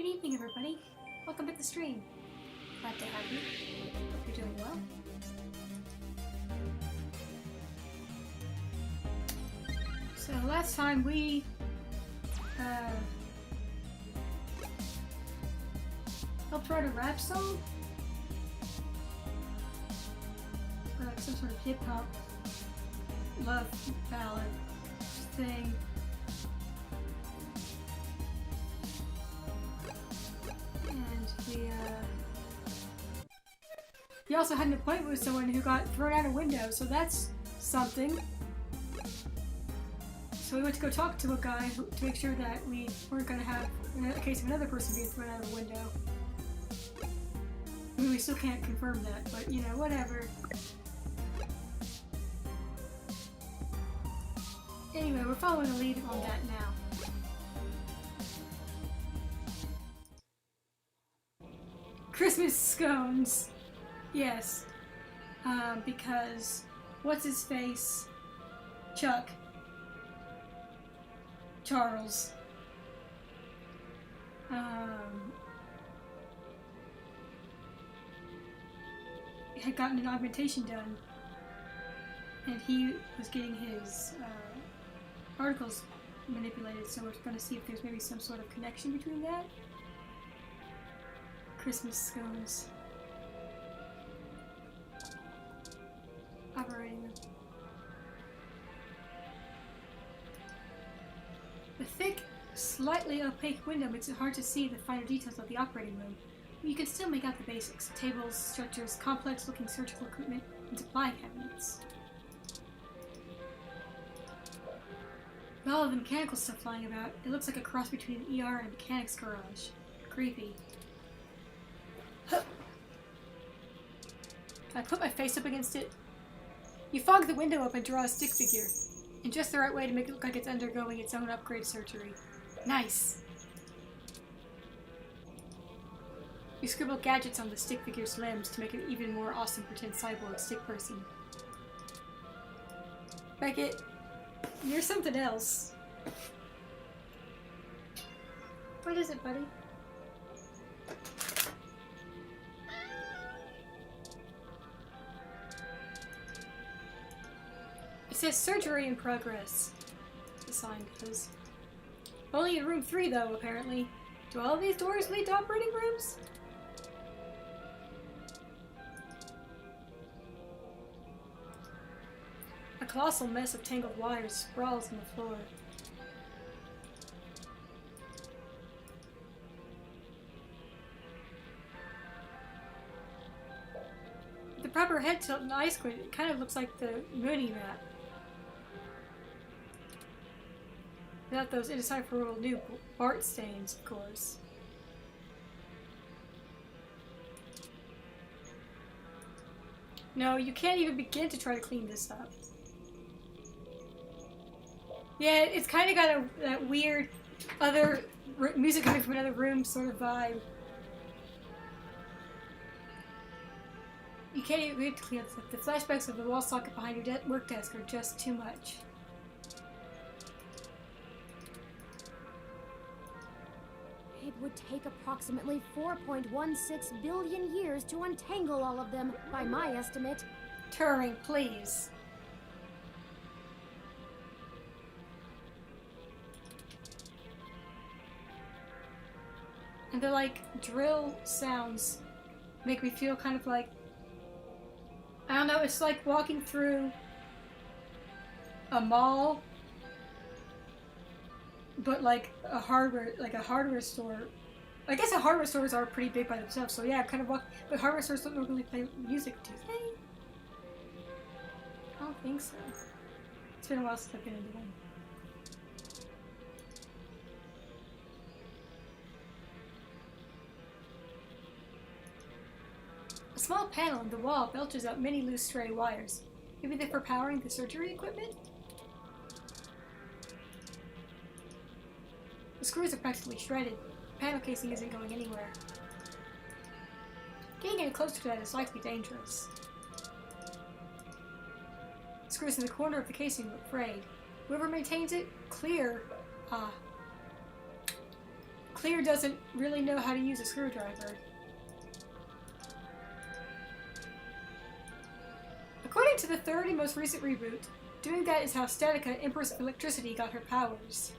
evening, everybody. Welcome to the stream. Glad to have you. Hope you're doing well. So last time we helped write a rap song, or like some sort of hip hop love ballad thing. We also had an appointment with someone who got thrown out a window, so that's something. So we went to go talk to a guy to make sure that we weren't going to have a case of another person being thrown out of a window. I mean, we still can't confirm that, but you know, whatever. Anyway, we're following a lead on that now. Christmas scones! Yes. Because what's his face? Chuck. Charles. Had gotten an augmentation done. And he was getting his particles manipulated, so we're going to see if there's maybe some sort of connection between that. Christmas scones. Operating them. The thick, slightly opaque window makes it hard to see the finer details of the operating room, but you can still make out the basics: tables, stretchers, complex-looking surgical equipment, and supply cabinets. With all of the mechanical stuff flying about, it looks like a cross between an ER and a mechanic's garage. Creepy. I put my face up against it. You fog the window up and draw a stick figure, in just the right way to make it look like it's undergoing its own upgrade surgery. Nice! You scribble gadgets on the stick figure's limbs to make it even more awesome pretend cyborg stick person. Beckett, you're something else. What is it, buddy? It says surgery in progress. The sign goes. Only in room 3 though, apparently. Do all of these doors lead to operating rooms? A colossal mess of tangled wires sprawls on the floor. With the proper head tilt and eye squint, it kind of looks like the Mooney map. Without those indecipherable new Bart stains, of course. No, you can't even begin to try to clean this up. Yeah, it's kind of got that weird other music coming from another room sort of vibe. You can't even begin to clean this up. The flashbacks of the wall socket behind your work desk are just too much. It would take approximately 4.16 billion years to untangle all of them, by my estimate. Turing, please. And they're like drill sounds. Make me feel kind of like, I don't know, it's like walking through a mall, but like a hardware store. I guess the hardware stores are pretty big by themselves, so yeah, kind of walk. But hardware stores don't really play music, do they? I don't think so. It's been a while since I've been into one. A small panel in the wall belches out many loose stray wires. Maybe they're for powering the surgery equipment? The screws are practically shredded. The panel casing isn't going anywhere. Getting any closer to that is likely dangerous. The screws in the corner of the casing look frayed. Whoever maintains it, clear Clear doesn't really know how to use a screwdriver. According to the third and most recent reboot, doing that is how Statica, Empress of Electricity, got her powers.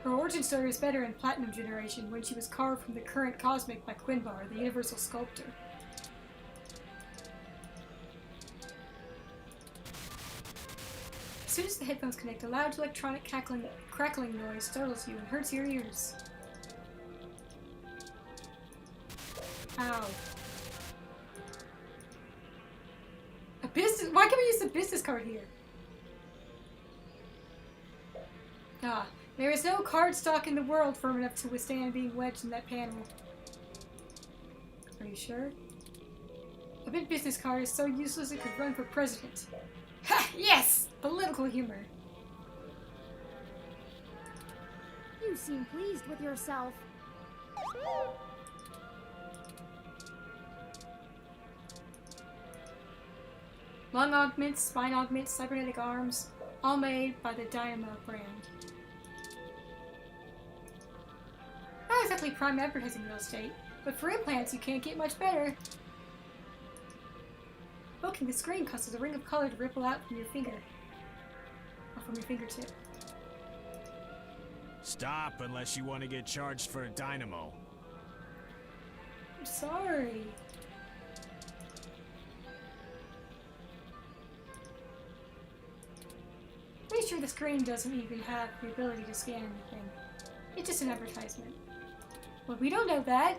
Her origin story is better in Platinum Generation, when she was carved from the current Cosmic by Quinbar, the Universal Sculptor. As soon as the headphones connect, a loud electronic crackling noise startles you and hurts your ears. Ow. A business? Why can't we use the business card here? Ah, there is no card stock in the world firm enough to withstand being wedged in that panel. Are you sure? A big business card is so useless it could run for president. Ha! Yes! Political humor. You seem pleased with yourself. Lung augments, spine augments, cybernetic arms, all made by the Dynamo brand. Not exactly prime advertising real estate, but for implants you can't get much better. Booking the screen causes a ring of color to ripple out from your finger. Or from your fingertip. Stop unless you want to get charged for a dynamo. I'm sorry. Pretty sure the screen doesn't even have the ability to scan anything. It's just an advertisement. Well, we don't know that.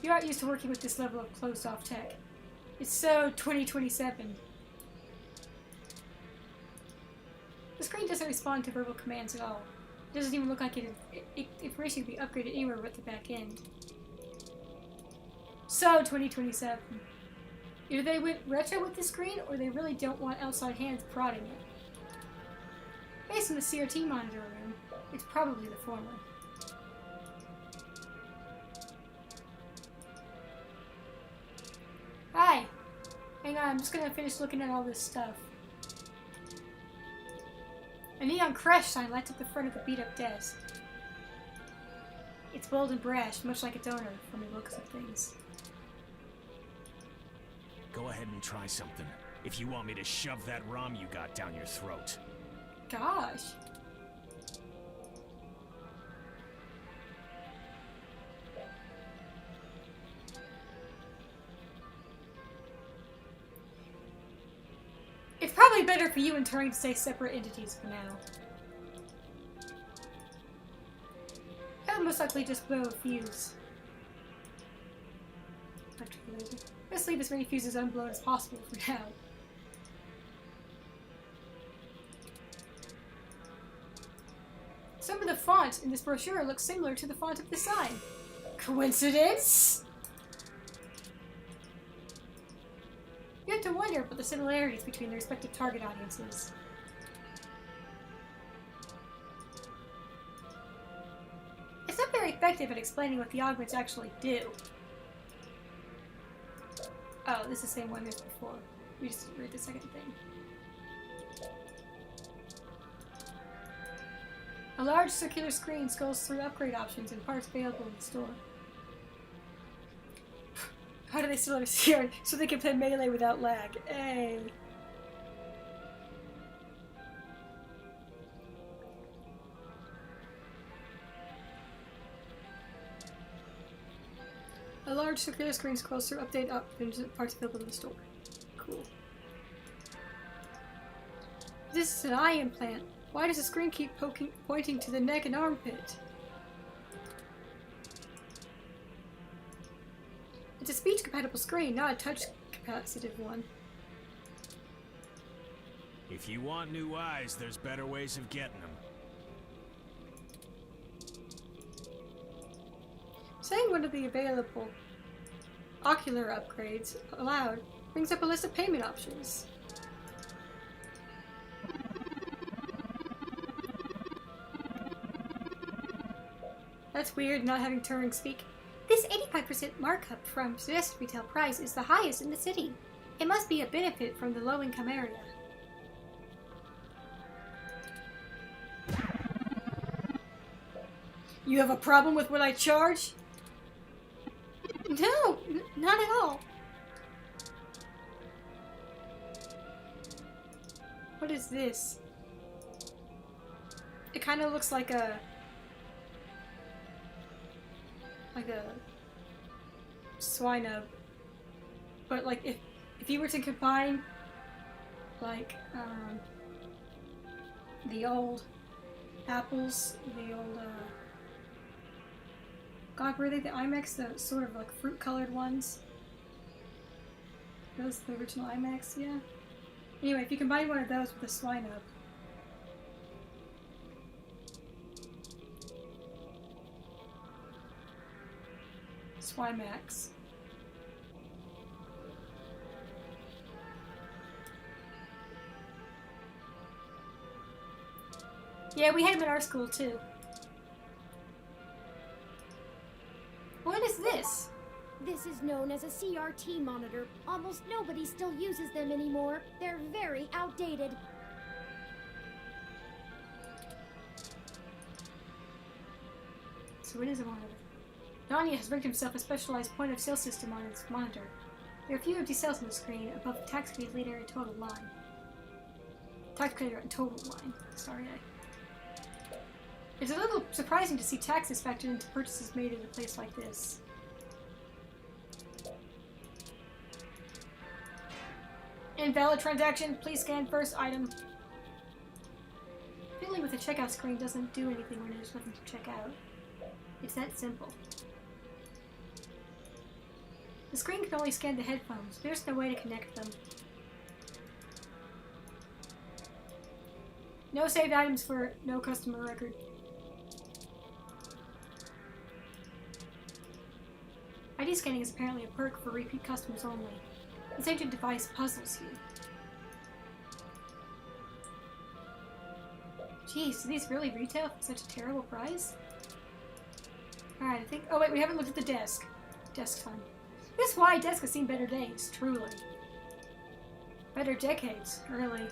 You aren't used to working with this level of closed-off tech. It's so 2027. The screen doesn't respond to verbal commands at all. It doesn't even look like information can be upgraded anywhere but the back end. So 2027. Either they went retro with the screen, or they really don't want outside hands prodding it. Based on the CRT monitor room, it's probably the former. Hi! Hang on, I'm just gonna finish looking at all this stuff. A neon crash sign lights up the front of the beat-up desk. It's bold and brash, much like its owner, from the looks of things. Go ahead and try something, if you want me to shove that ROM you got down your throat. Gosh. It's probably better for you and Turing to stay separate entities for now. I would most likely just blow a fuse. Electrical laser. Let's leave as many fuses unblown as possible for now. Some of the font in this brochure looks similar to the font of the sign. Coincidence? You have to wonder about the similarities between the respective target audiences. It's not very effective at explaining what the augments actually do. Oh, this is the same one as before. We just read the second thing. A large circular screen scrolls through upgrade options and parts available in the store. How do they still have a CR so they can play Melee without lag? Hey. A large circular screen scrolls through update options and parts available in the store. Cool. This is an eye implant. Why does the screen keep pointing to the neck and armpit? It's a speech-compatible screen, not a touch-capacitive one. If you want new eyes, there's better ways of getting them. Saying one of the available ocular upgrades aloud brings up a list of payment options. That's weird, not having Turing speak. This 85% markup from suggested retail price is the highest in the city. It must be a benefit from the low-income area. You have a problem with what I charge? No, not at all. What is this? It kind of looks like a swine-up. But like if you were to combine like the old apples, the old God, were they the IMAX, the sort of like fruit-colored ones? Those the original IMAX, yeah. Anyway, if you combine one of those with a swine-up. Swimax. Yeah, we had them at our school too. What is this? This is known as a CRT monitor. Almost nobody still uses them anymore. They're very outdated. So it is a monitor. Nanya has rigged himself a specialized point-of-sale system on its monitor. There are a few empty cells on the screen above the tax credit lead area total line. Tax credit total line. Sorry, It's a little surprising to see taxes factored into purchases made at a place like this. Invalid transaction. Please scan first item. Fiddling with the checkout screen doesn't do anything when there's nothing to check out. It's that simple. The screen can only scan the headphones. There's no way to connect them. No saved items for no customer record. ID scanning is apparently a perk for repeat customers only. This ancient device puzzles you. Jeez, do these really retail for such a terrible price? Alright, I think... Oh wait, we haven't looked at the desk. Desk time. This wide desk has seen better days, truly. Better decades, really.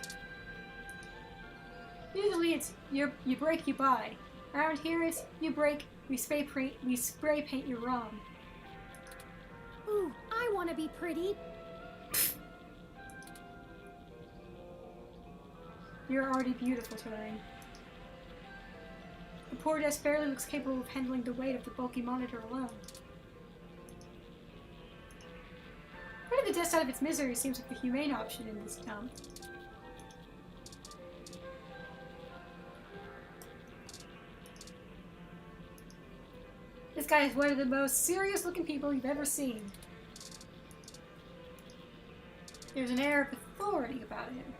Usually it's you break, you buy. Around here it's you break, we spray paint your ROM. Ooh, I want to be pretty. You're already beautiful, Turing. The poor desk barely looks capable of handling the weight of the bulky monitor alone. Putting the desk out of its misery seems like the humane option in this town. This guy is one of the most serious-looking people you've ever seen. There's an air of authority about him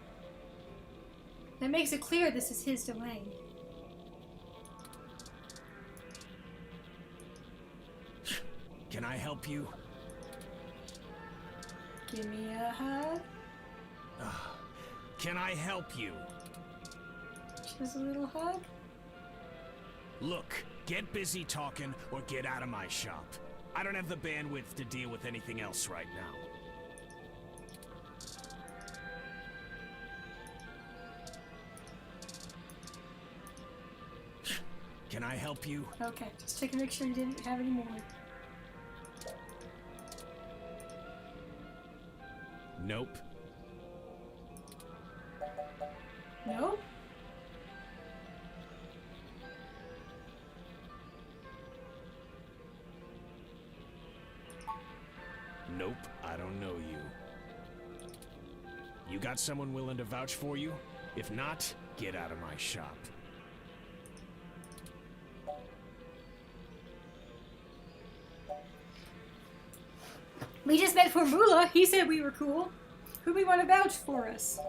that makes it clear this is his domain. Can I help you? Give me a hug. Can I help you? Just a little hug. Look, get busy talking or get out of my shop. I don't have the bandwidth to deal with anything else right now. Can I help you? Okay, just checking to make sure you didn't have any more. Nope. No? Nope, I don't know you. You got someone willing to vouch for you? If not, get out of my shop. We just met Formula. He said we were cool. Who we want to vouch for us?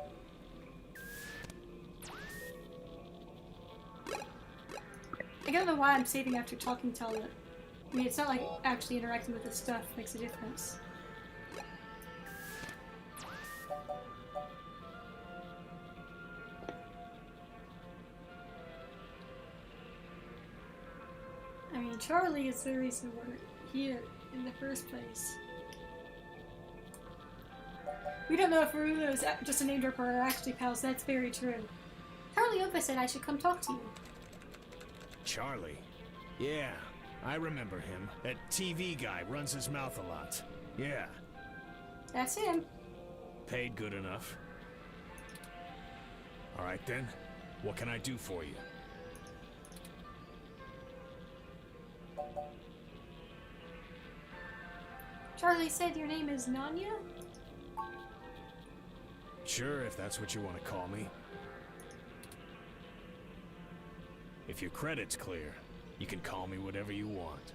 I don't know why I'm saving after talking to all the... I mean, it's not like actually interacting with the stuff makes a difference. I mean, Charlie is the reason we're here in the first place. We don't know if Arula is just a name dropper or actually pals. That's very true. Charlie Opa said I should come talk to you. Charlie? Yeah, I remember him. That TV guy runs his mouth a lot. Yeah, That's him. paid good enough. All right then, what can I do for you? Charlie said your name is Nanya? Sure, if that's what you want to call me. If your credit's clear, you can call me whatever you want.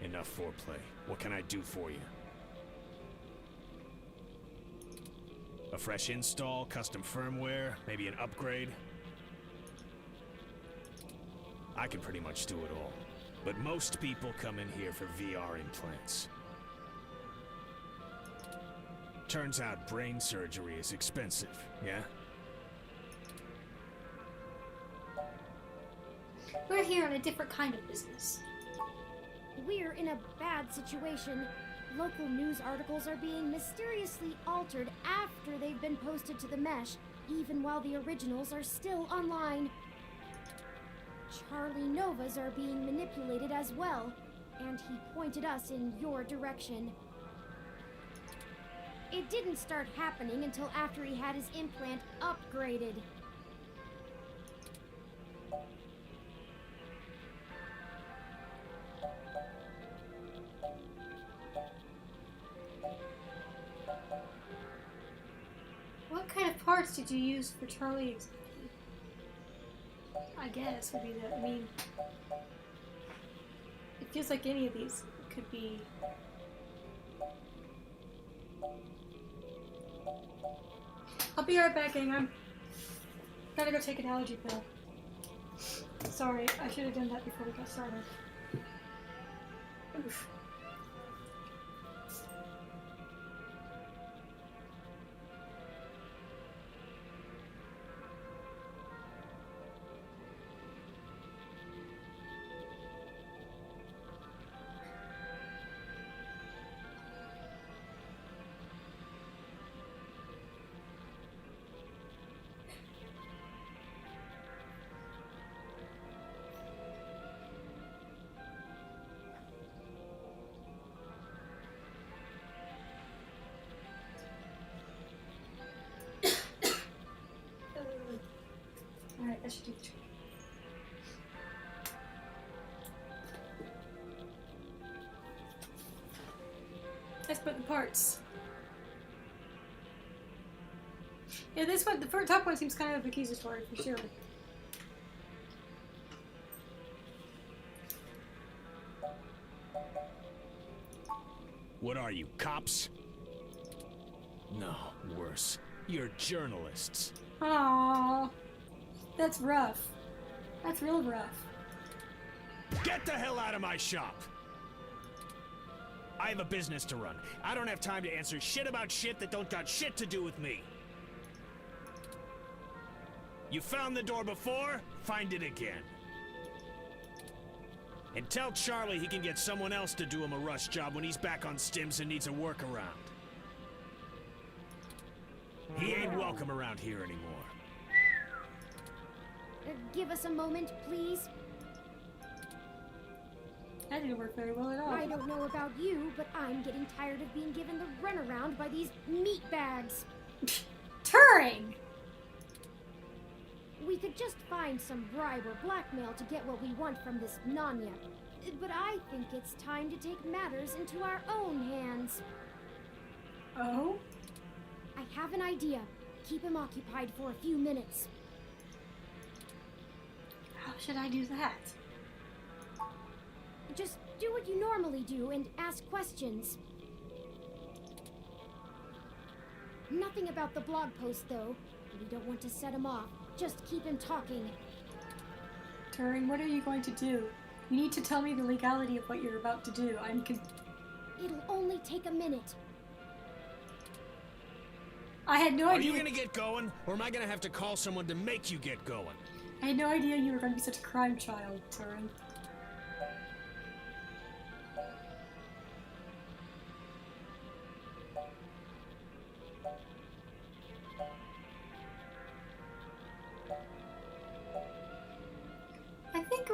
Enough foreplay. What can I do for you? A fresh install, custom firmware, maybe an upgrade? I can pretty much do it all. But most people come in here for VR implants. Turns out brain surgery is expensive, yeah? We're here on a different kind of business. We're in a bad situation. Local news articles are being mysteriously altered after they've been posted to the mesh, even while the originals are still online. Charlie Novas are being manipulated as well, and he pointed us in your direction. It didn't start happening until after he had his implant upgraded. What kind of parts did you use for Charlie exactly? I guess would be the. I mean, it feels like any of these could be. I'll be right back, gang. I'm gotta go take an allergy pill. Sorry, I should have done that before we got started. Oof. Alright, that should do the trick. Let's put the parts. Yeah, this one, the top one seems kind of accusatory for sure. What are you, cops? No, worse. You're journalists. Aww. That's rough. That's real rough. Get the hell out of my shop! I have a business to run. I don't have time to answer shit about shit that don't got shit to do with me. You found the door before, find it again. And tell Charlie he can get someone else to do him a rush job when he's back on stims and needs a workaround. He ain't welcome around here anymore. Give us a moment, please. That didn't work very well at all. I don't know about you, but I'm getting tired of being given the runaround by these meat bags. Turing! We could just find some bribe or blackmail to get what we want from this Nanya. But I think it's time to take matters into our own hands. Oh? I have an idea. Keep him occupied for a few minutes. How should I do that? Just do what you normally do and ask questions. Nothing about the blog post, though. We don't want to set him off. Just keep him talking. Turing, what are you going to do? You need to tell me the legality of what you're about to do. It'll only take a minute. I had no Are idea. you gonna get going, or am I gonna have to call someone to make you get going? I had no idea you were going to be such a crime child, Turing.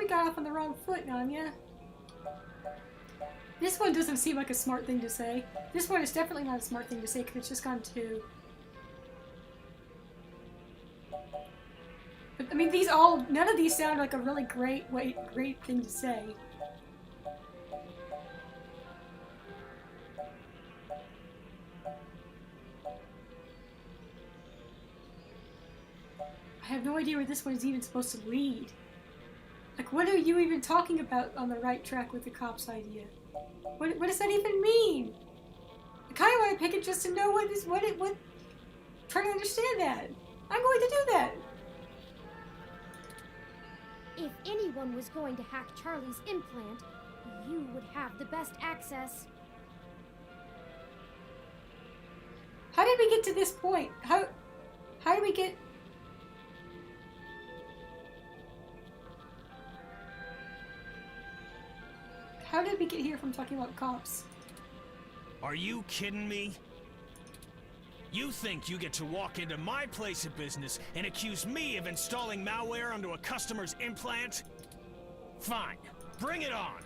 we got off on the wrong foot, Nanya. This one doesn't seem like a smart thing to say. This one is definitely not a smart thing to say because it's just gone to... But, I mean, none of these sound like a really great thing to say. I have no idea where this one is even supposed to lead. Like, what are you even talking about on the right track with the cops idea? What does that even mean? I kind of want to pick it just to know trying to understand that. I'm going to do that. If anyone was going to hack Charlie's implant, you would have the best access. How did we get to this point? How did we get... How did we get here from talking about cops? Are you kidding me? You think you get to walk into my place of business and accuse me of installing malware onto a customer's implant? Fine, bring it on!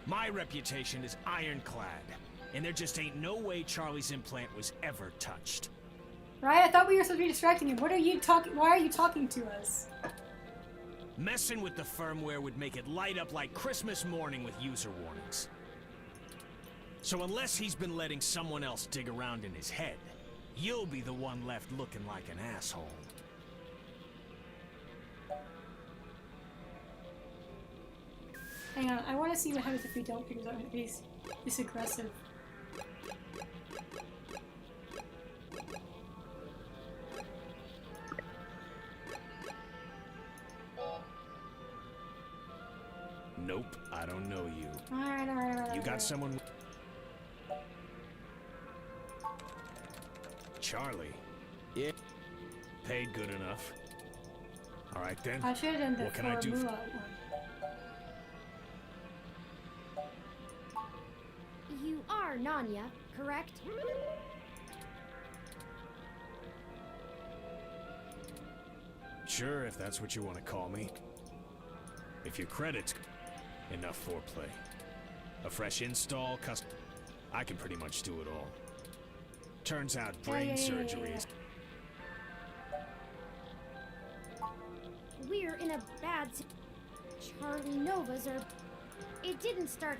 My reputation is ironclad, and there just ain't no way Charlie's implant was ever touched. Right? I thought we were supposed to be distracting him. What are you talking? Why are you talking to us? Messing with the firmware would make it light up like Christmas morning with user warnings. So unless he's been letting someone else dig around in his head, you'll be the one left looking like an asshole. Hang on, I want to see what happens if we don't figure out if he's this aggressive. Nope, I don't know you. Alright. You got someone... Charlie? Yeah. Paid good enough. Alright then. I should have done the What can I do? one. You are Nanya, correct? Sure, if that's what you want to call me. If your credit's enough foreplay. A fresh install, custom... I can pretty much do it all. Turns out brain surgery is... We're in a bad Charlie Novas are... It didn't start...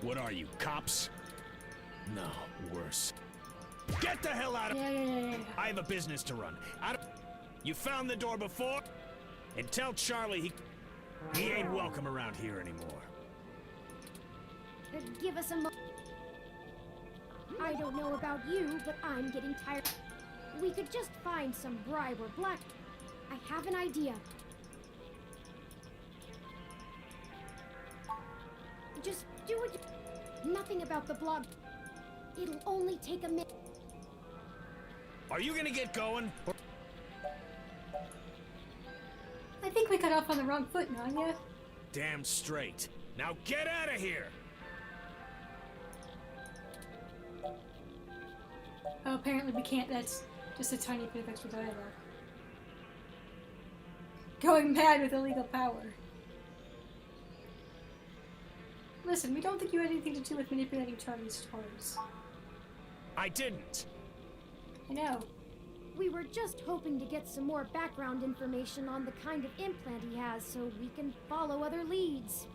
What are you, cops? No, worse. Get the hell out of... Yeah. I have a business to run. You found the door before? And tell Charlie he ain't welcome around here anymore. Give us a I don't know about you, but I'm getting tired. We could just find some bribe or black... I have an idea. Just do it. Nothing about the blog. It'll only take a minute. Are you gonna get going? I think we got off on the wrong foot, Nanya. Damn straight. Now get out of here! Oh, apparently we can't. That's just a tiny bit of extra dialogue. Going mad with illegal power. Listen, we don't think you had anything to do with manipulating Charlie's toys. I didn't. I know. We were just hoping to get some more background information on the kind of implant he has so we can follow other leads.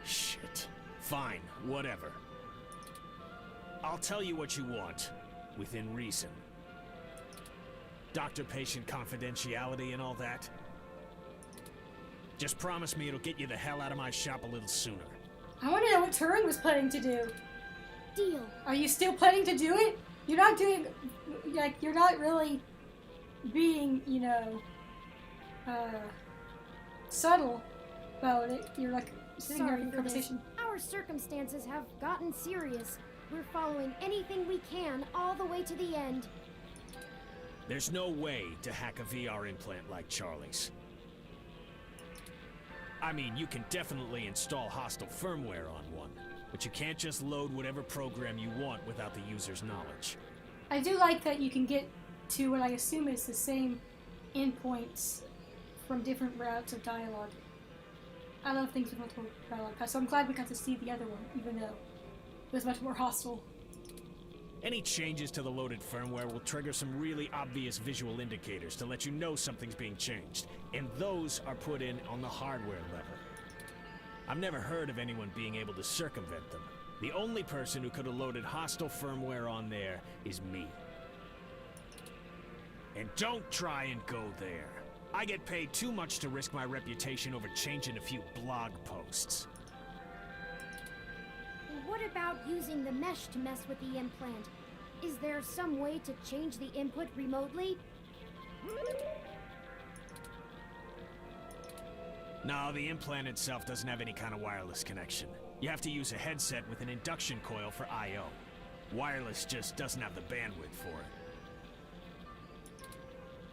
Shit. Fine, whatever. I'll tell you what you want, within reason. Doctor-patient confidentiality and all that. Just promise me it'll get you the hell out of my shop a little sooner. I want to know what Turing was planning to do. Deal. Are you still planning to do it? You're not doing... Like, you're not really being, you know, subtle about it. You're like sitting there in Sorry a for this. conversation. Our circumstances have gotten serious. We're following anything we can all the way to the end. There's no way to hack a VR implant like Charlie's. I mean, you can definitely install hostile firmware on one, but you can't just load whatever program you want without the user's knowledge. I do like that you can get to what I assume is the same endpoints from different routes of dialogue. I love things with multiple dialogue paths, so I'm glad we got to see the other one, even though it was much more hostile. Any changes to the loaded firmware will trigger some really obvious visual indicators to let you know something's being changed, and those are put in on the hardware level. I've never heard of anyone being able to circumvent them. The only person who could have loaded hostile firmware on there is me. And don't try and go there. I get paid too much to risk my reputation over changing a few blog posts. What about using the mesh to mess with the implant? Is there some way to change the input remotely? No, the implant itself doesn't have any kind of wireless connection. You have to use a headset with an induction coil for I/O. Wireless just doesn't have the bandwidth for it.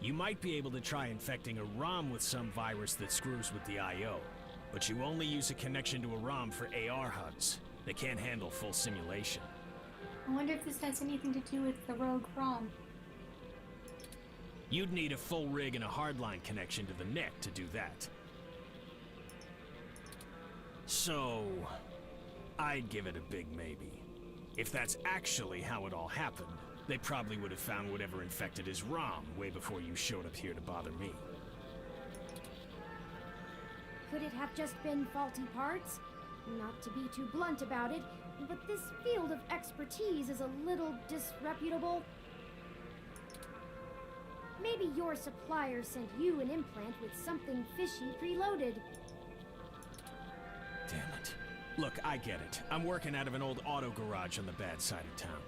You might be able to try infecting a ROM with some virus that screws with the I/O, but you only use a connection to a ROM for AR HUDs. They can't handle full simulation. I wonder if this has anything to do with the rogue ROM. You'd need a full rig and a hardline connection to the NEC to do that. So, I'd give it a big maybe. If that's actually how it all happened, they probably would have found whatever infected his ROM way before you showed up here to bother me. Could it have just been faulty parts? Not to be too blunt about it, but this field of expertise is a little disreputable. Maybe your supplier sent you an implant with something fishy preloaded. Damn it. Look, I get it. I'm working out of an old auto garage on the bad side of town.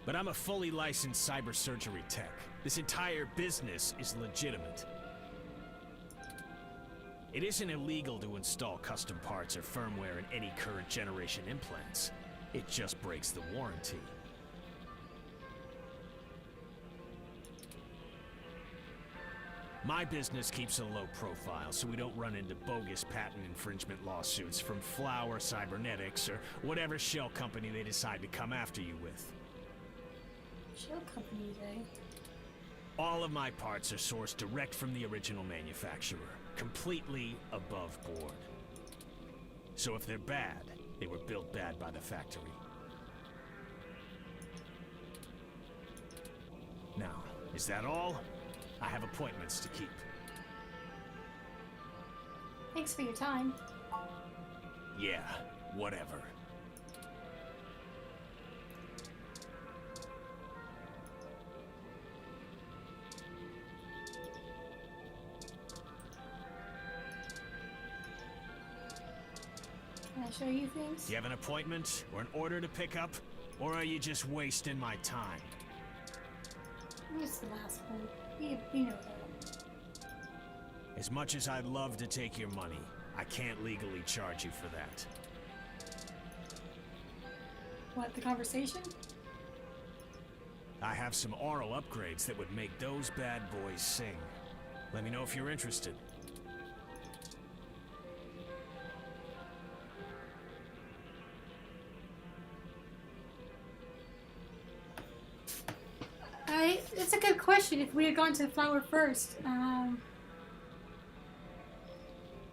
But I'm a fully licensed cyber surgery tech. This entire business is legitimate. It isn't illegal to install custom parts or firmware in any current generation implants. It just breaks the warranty. My business keeps a low profile, so we don't run into bogus patent infringement lawsuits from Flower Cybernetics or whatever shell company they decide to come after you with. Shell companies, eh? All of my parts are sourced direct from the original manufacturer, completely above board. So if they're bad, they were built bad by the factory. Now, is that all? I have appointments to keep. Thanks for your time. Yeah, whatever. Can I show you things? Do you have an appointment or an order to pick up? Or are you just wasting my time? It's the last one. We know that. As much as I'd love to take your money, I can't legally charge you for that. What, the conversation? I have some oral upgrades that would make those bad boys sing. Let me know if you're interested. It's a good question. If we had gone to Flower first,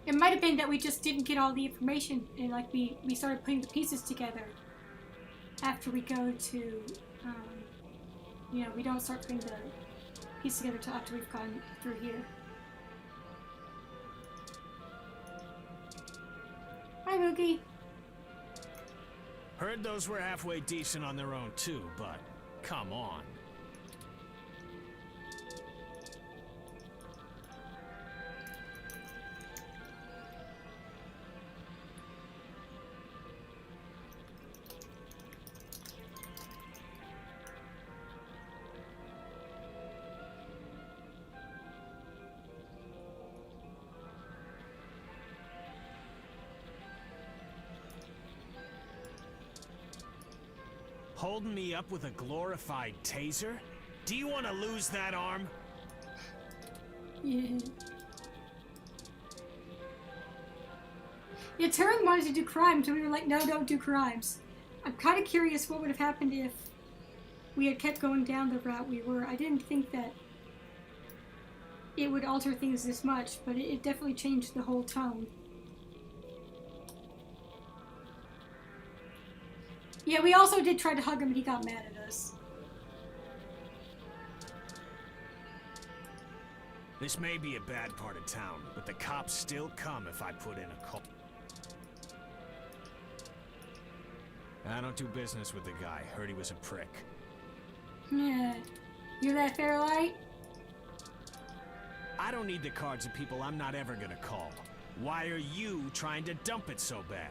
it might have been that we just didn't get all the information, and like we started putting the pieces together after we go to, we don't start putting the pieces together till after we've gone through here. Hi, Mookie. Heard those were halfway decent on their own too, but come on. Holding me up with a glorified taser? Do you want to lose that arm? Yeah. Yeah, Turing wanted to do crimes, and we were like, no, don't do crimes. I'm kind of curious what would have happened if we had kept going down the route we were. I didn't think that it would alter things this much, but it definitely changed the whole tone. Yeah, we also did try to hug him, and he got mad at us. This may be a bad part of town, but the cops still come if I put in a call. I don't do business with the guy. Heard he was a prick. Yeah. You're that Fairlight? I don't need the cards of people I'm not ever gonna call. Why are you trying to dump it so bad?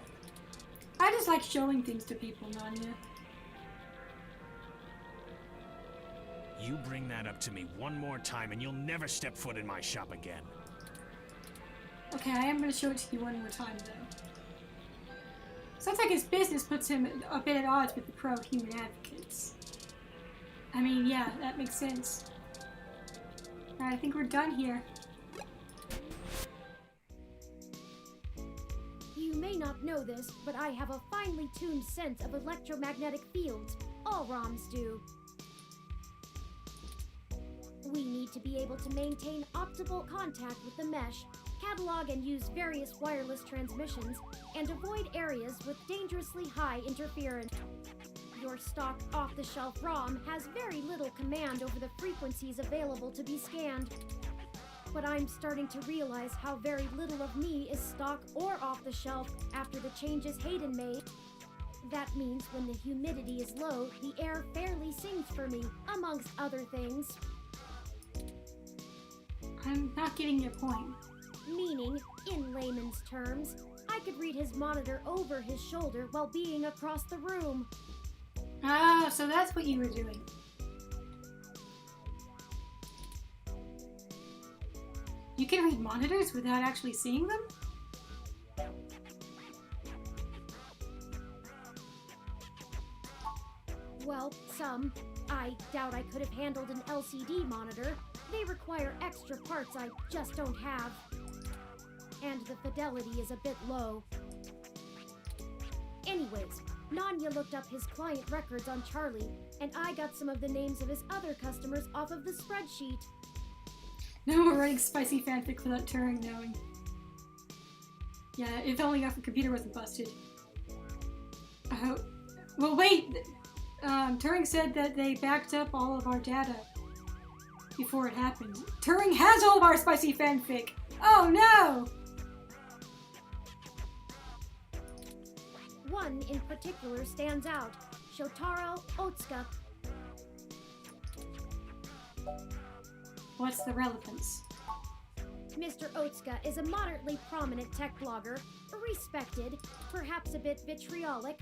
I just like showing things to people, Nanya. You bring that up to me one more time and you'll never step foot in my shop again. Okay, I am going to show it to you one more time, though. Sounds like his business puts him a bit at odds with the pro-human advocates. I mean, yeah, that makes sense. Alright, I think we're done here. You may not know this, but I have a finely tuned sense of electromagnetic fields. All ROMs do. We need to be able to maintain optimal contact with the mesh, catalog and use various wireless transmissions, and avoid areas with dangerously high interference. Your stock off-the-shelf ROM has very little command over the frequencies available to be scanned. But I'm starting to realize how very little of me is stock or off-the-shelf after the changes Hayden made. That means when the humidity is low, the air fairly sings for me, amongst other things. I'm not getting your point. Meaning, in layman's terms, I could read his monitor over his shoulder while being across the room. Ah, so that's what you were doing. You can read monitors without actually seeing them? Well, some. I doubt I could have handled an LCD monitor. They require extra parts I just don't have. And the fidelity is a bit low. Anyways, Nanya looked up his client records on Charlie, and I got some of the names of his other customers off of the spreadsheet. No more writing spicy fanfic without Turing knowing. Yeah, if only our computer wasn't busted. Well, wait! Turing said that they backed up all of our data before it happened. Turing has all of our spicy fanfic! Oh no! One in particular stands out, Shotaro Otsuka. What's the relevance? Mr. Otsuka is a moderately prominent tech blogger, respected, perhaps a bit vitriolic.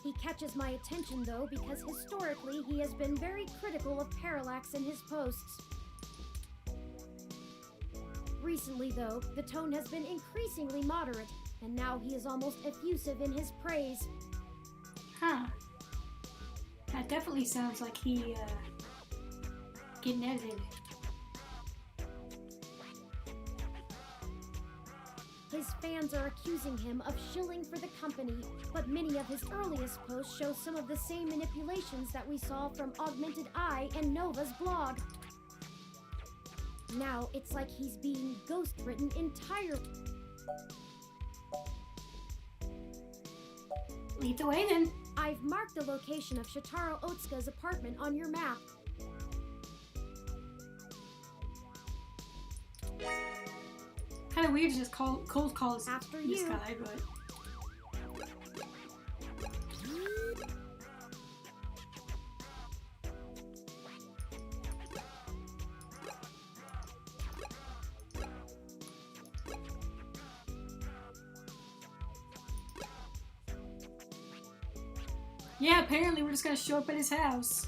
He catches my attention though because historically he has been very critical of parallax in his posts. Recently though, the tone has been increasingly moderate, and now he is almost effusive in his praise. Huh. That definitely sounds like he, getting edited. His fans are accusing him of shilling for the company, but many of his earliest posts show some of the same manipulations that we saw from Augmented Eye and Nova's blog. Now it's like he's being ghost-written entirely. Lead the way then. I've marked the location of Shotaro Otsuka's apartment on your map. Kind of weird to just cold call this After this you. guy, but... Yeah, apparently we're just gonna show up at his house.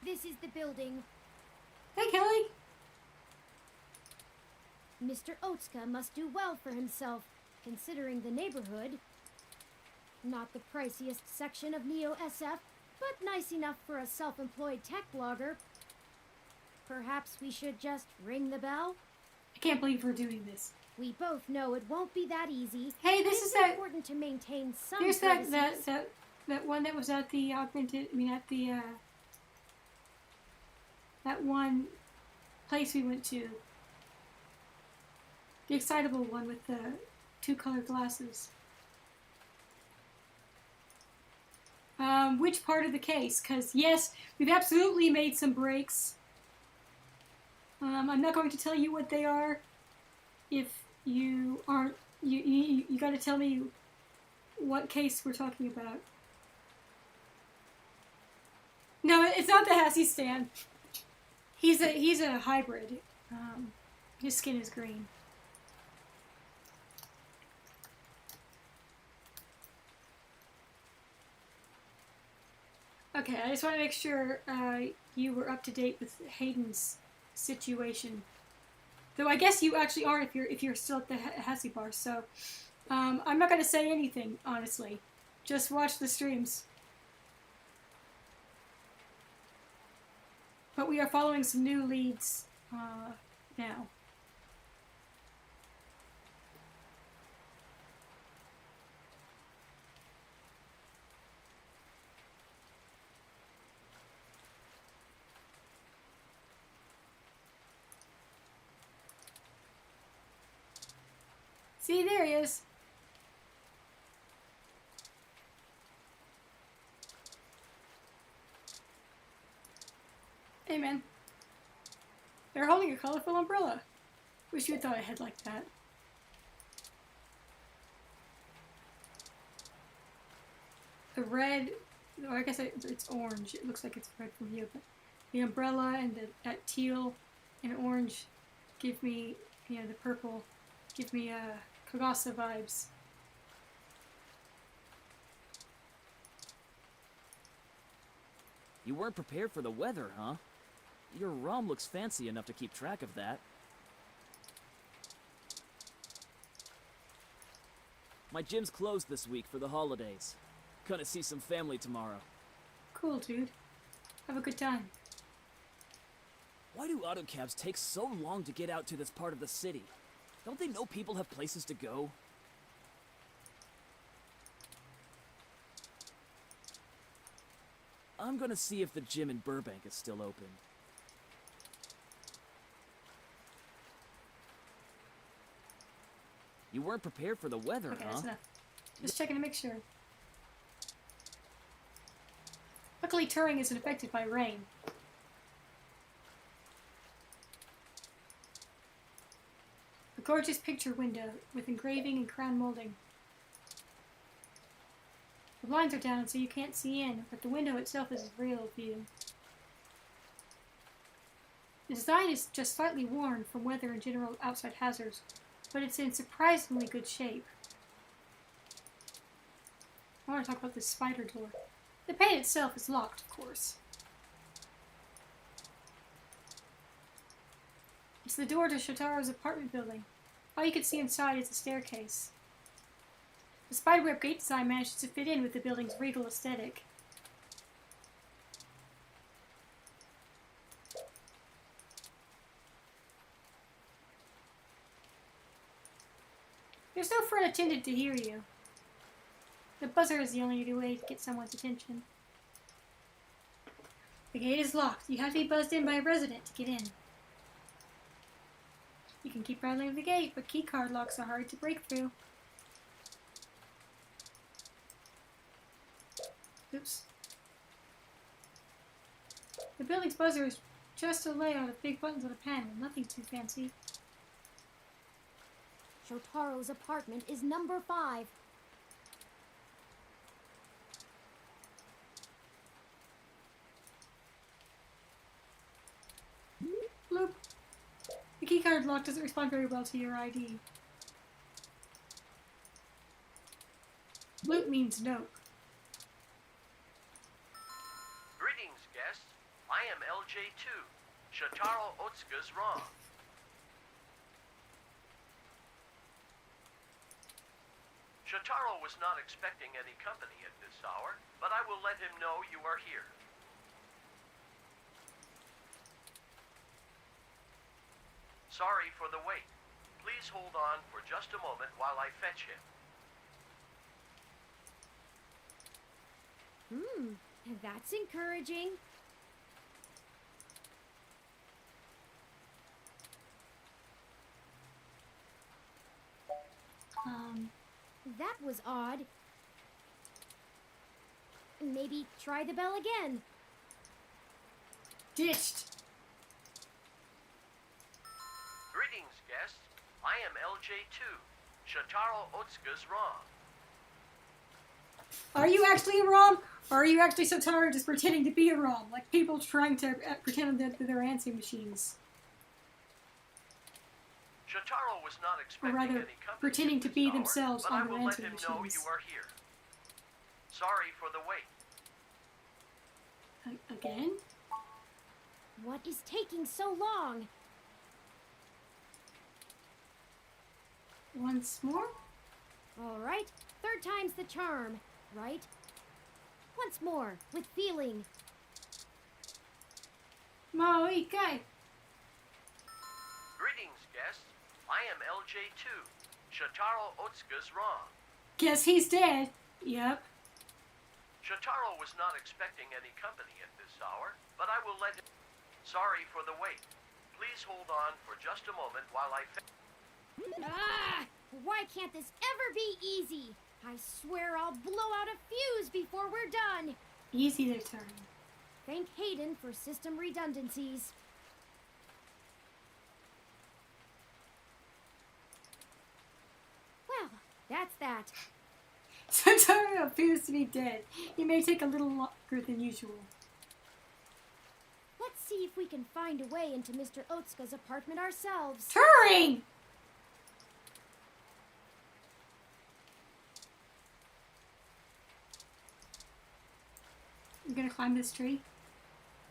This is the building. Hey, Kelly. Mr. Otsuka must do well for himself, considering the neighborhood. Not the priciest section of Neo SF, but nice enough for a self-employed tech blogger. Perhaps we should just ring the bell? I can't believe we're doing this. We both know it won't be that easy. Hey, this is that. It's important to maintain some Here's courtesies. that one that was at the augmented. I mean, at the that one place we went to. The excitable one with the 2 colored glasses. Which part of the case? Because yes, we've absolutely made some breaks. I'm not going to tell you what they are. If you aren't, you got to tell me what case we're talking about. No, it's not the Hassie Stan. He's a hybrid. His skin is green. Okay, I just want to make sure you were up to date with Hayden's situation. Though I guess you actually are if you're still at the Hassie bar. So I'm not going to say anything, honestly. Just watch the streams. But we are following some new leads now. See, there he is. Hey, man. They're holding a colorful umbrella. Wish you had thought ahead like that. The red, or I guess it's orange. It looks like it's red from here, but the umbrella and that teal and orange give me, the purple, give me Kagasa vibes. You weren't prepared for the weather, huh? Your ROM looks fancy enough to keep track of that. My gym's closed this week for the holidays. Gonna see some family tomorrow. Cool, dude. Have a good time. Why do autocabs take so long to get out to this part of the city? Don't they know people have places to go? I'm gonna see if the gym in Burbank is still open. You weren't prepared for the weather, Okay, huh? that's enough. Just checking to make sure. Luckily, Turing isn't affected by rain. A gorgeous picture window with engraving and crown molding. The blinds are down so you can't see in, but the window itself is a real view. The design is just slightly worn from weather and general outside hazards, but it's in surprisingly good shape. I want to talk about this spider door. The paint itself is locked, of course. It's the door to Shotaro's apartment building. All you can see inside is a staircase. The spiderweb gate design manages to fit in with the building's regal aesthetic. There's no front attendant to hear you. The buzzer is the only way to get someone's attention. The gate is locked. You have to be buzzed in by a resident to get in. You can keep rattling the gate, but keycard locks are hard to break through. Oops. The building's buzzer is just a layout of big buttons on a panel, nothing too fancy. Shotaro's apartment is number 5. Bloop. The keycard lock doesn't respond very well to your ID. Bloop means no. Greetings, guests. I am LJ2. Shotaro Otsuka's wrong. Shotaro was not expecting any company at this hour, but I will let him know you are here. Sorry for the wait. Please hold on for just a moment while I fetch him. That's encouraging. That was odd. Maybe try the bell again. Ditched. Greetings, guests. I am LJ2. Shotaro Otsuka's wrong. Are you actually a ROM? Or are you actually so tired of just pretending to be a ROM? Like people trying to pretend that they're answering machines. Shotaro was not Or expecting rather, any company pretending at to this be hour, themselves but I on their will let answering him know machines. you are here. Sorry for the wait. Again? What is taking so long? Once more? All right, third time's the charm, right? Once more, with feeling. Moikai. Greetings, guests. I am LJ2. Shotaro Otsuka's wrong. Guess he's dead. Yep. Shotaro was not expecting any company at this hour, but I will let him... Sorry for the wait. Please hold on for just a moment while I... Ah! Why can't this ever be easy? I swear I'll blow out a fuse before we're done. Easy their turn. Thank Hayden for system redundancies. Well, that's that. Santoro appears to be dead. He may take a little longer than usual. Let's see if we can find a way into Mr. Otsuka's apartment ourselves. Turing! I'm gonna climb this tree.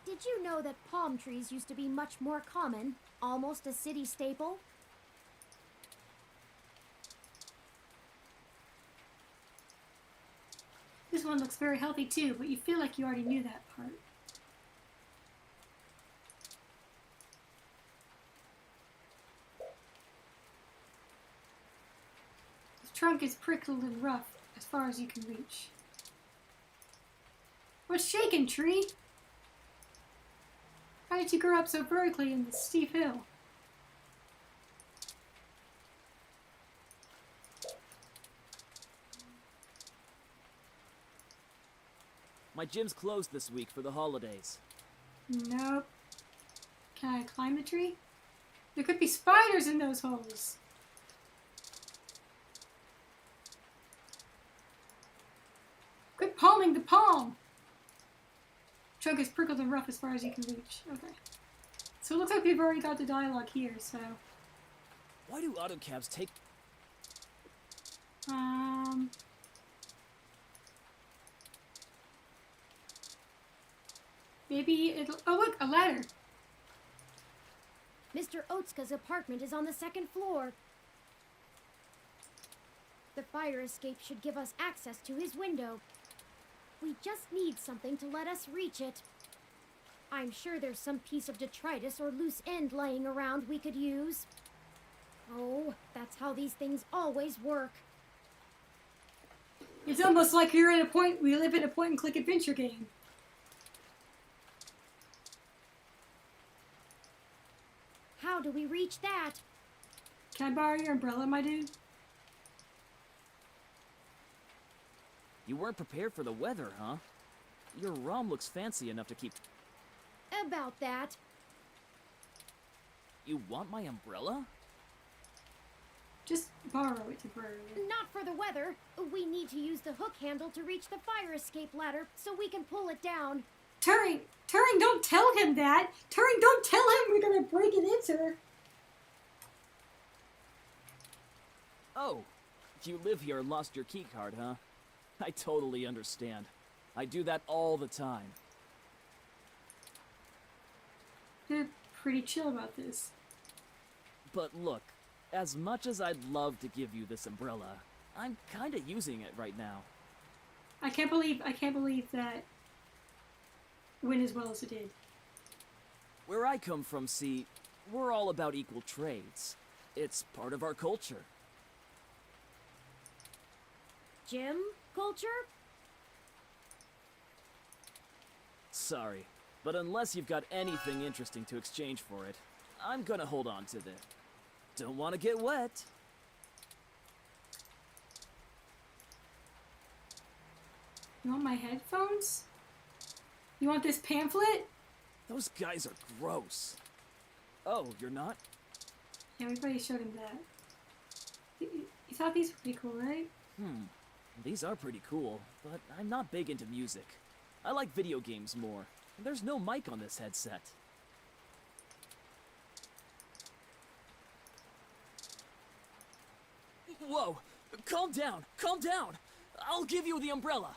Did you know that palm trees used to be much more common? Almost a city staple? This one looks very healthy too, but you feel like you already knew that part. His trunk is prickled and rough as far as you can reach. What's shaking, tree? How did you grow up so vertically in this steep hill? My gym's closed this week for the holidays. Nope. Can I climb the tree? There could be spiders in those holes. Quit palming the palm! Trunk is prickled and rough as far as you can reach. Okay. So it looks like we've already got the dialogue here, so... Why do autocabs take... Maybe it'll... Oh look, a ladder! Mr. Otsuka's apartment is on the second floor. The fire escape should give us access to his window. We just need something to let us reach it. I'm sure there's some piece of detritus or loose end laying around we could use. Oh, that's how these things always work. It's almost like you're in we live in a point-and-click adventure game. How do we reach that? Can I borrow your umbrella, my dude? You weren't prepared for the weather, huh? Your ROM looks fancy enough to keep... About that. You want my umbrella? Just borrow it temporarily. Not for the weather. We need to use the hook handle to reach the fire escape ladder so we can pull it down. Turing, don't tell him that! Turing, don't tell him we're gonna break an enter! Oh, you live here and lost your keycard, huh? I totally understand. I do that all the time. They're pretty chill about this. But look, as much as I'd love to give you this umbrella, I'm kinda using it right now. I can't believe that went as well as it did. Where I come from, see, we're all about equal trades. It's part of our culture. Gym culture? Sorry, but unless you've got anything interesting to exchange for it, I'm gonna hold on to this. Don't want to get wet. You want my headphones? You want this pamphlet? Those guys are gross. Oh, you're not? Yeah, everybody showed him that. You thought these were pretty cool, right? These are pretty cool, but I'm not big into music. I like video games more, and there's no mic on this headset. Whoa! Calm down! Calm down! I'll give you the umbrella!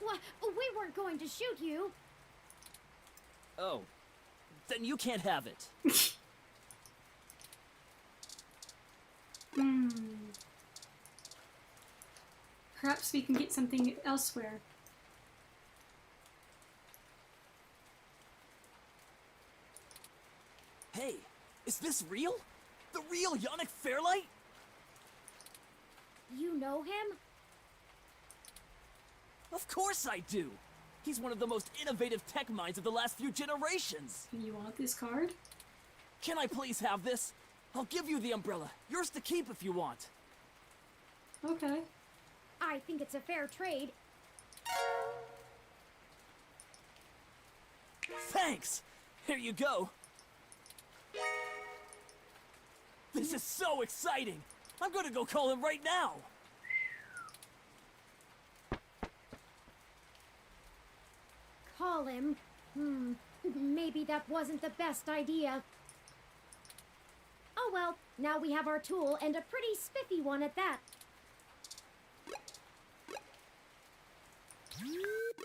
What? We weren't going to shoot you. Oh. Then you can't have it. Perhaps we can get something elsewhere. Hey, is this real? The real Yannick Fairlight? You know him? Of course I do! He's one of the most innovative tech minds of the last few generations! You want this card? Can I please have this? I'll give you the umbrella. Yours to keep if you want. Okay. I think it's a fair trade. Thanks! Here you go. This is so exciting! I'm gonna go call him right now! Call him? Maybe that wasn't the best idea. Oh well, now we have our tool, and a pretty spiffy one at that.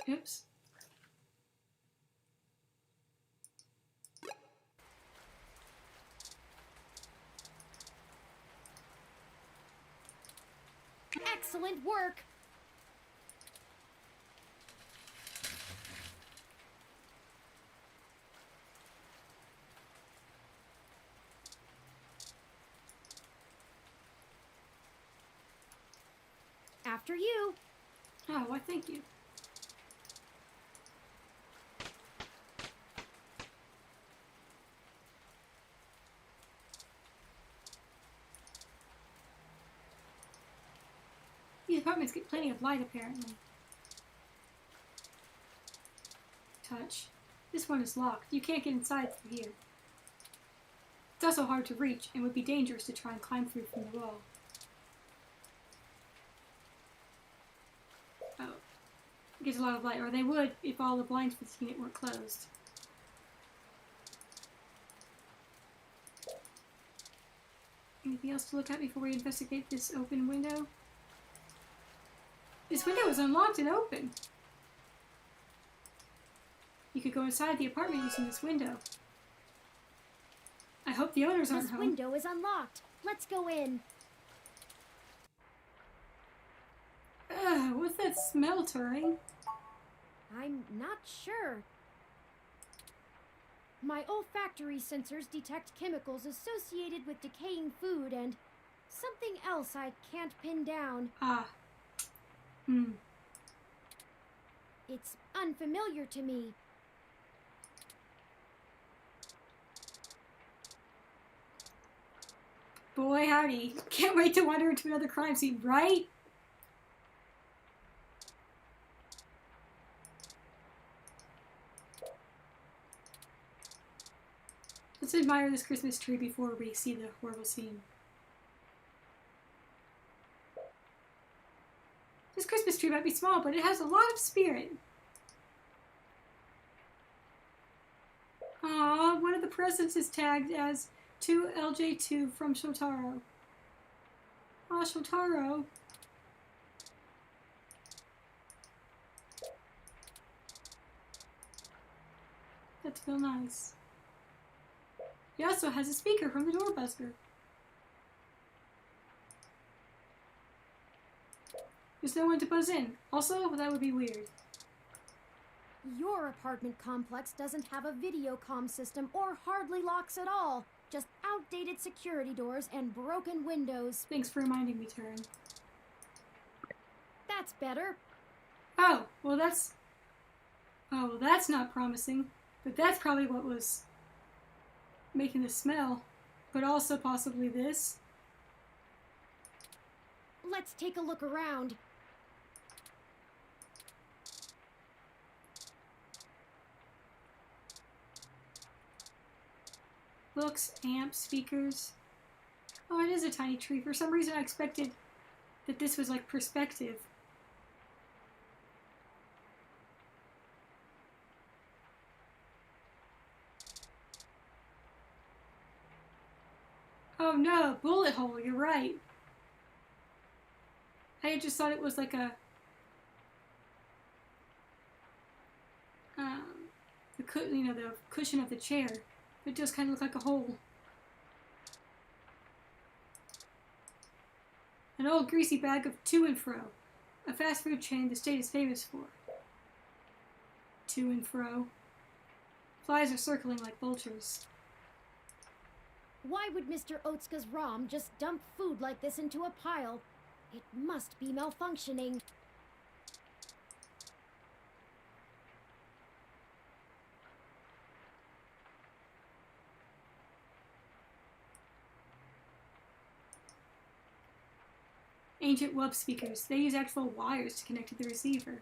Oops. Excellent work! After you. Oh, why thank you. These apartments get plenty of light, apparently. Touch. This one is locked. You can't get inside through here. It's also hard to reach, and would be dangerous to try and climb through from the wall. Oh. It gets a lot of light, or they would if all the blinds for this unit weren't closed. Anything else to look at before we investigate this open window? This window is unlocked and open. You could go inside the apartment using this window. I hope the owners aren't This home. window is unlocked. Let's go in. Ugh, what's that smell, Turing? I'm not sure. My olfactory sensors detect chemicals associated with decaying food and something else I can't pin down. Ah. It's unfamiliar to me. Boy, howdy. Can't wait to wander into another crime scene, right? Let's admire this Christmas tree before we see the horrible scene. This Christmas tree might be small, but it has a lot of spirit. Aww, one of the presents is tagged as 2LJ2 from Shotaro. Aw, Shotaro. That's real nice. He also has a speaker from the doorbuster. There's no one to buzz in. Also, that would be weird. Your apartment complex doesn't have a video comm system or hardly locks at all. Just outdated security doors and broken windows. Thanks for reminding me, Turin. That's better. Oh, well that's not promising. But that's probably what was making the smell. But also possibly this. Let's take a look around. Books, amps, speakers. Oh, it is a tiny tree. For some reason I expected that this was like perspective. Oh no, bullet hole, you're right. I just thought it was like a the cushion of the chair. It does kind of look like a hole. An old greasy bag of To and Fro, a fast food chain the state is famous for. To and Fro. Flies are circling like vultures. Why would Mr. Otsuka's ROM just dump food like this into a pile? It must be malfunctioning. Ancient wub speakers. They use actual wires to connect to the receiver.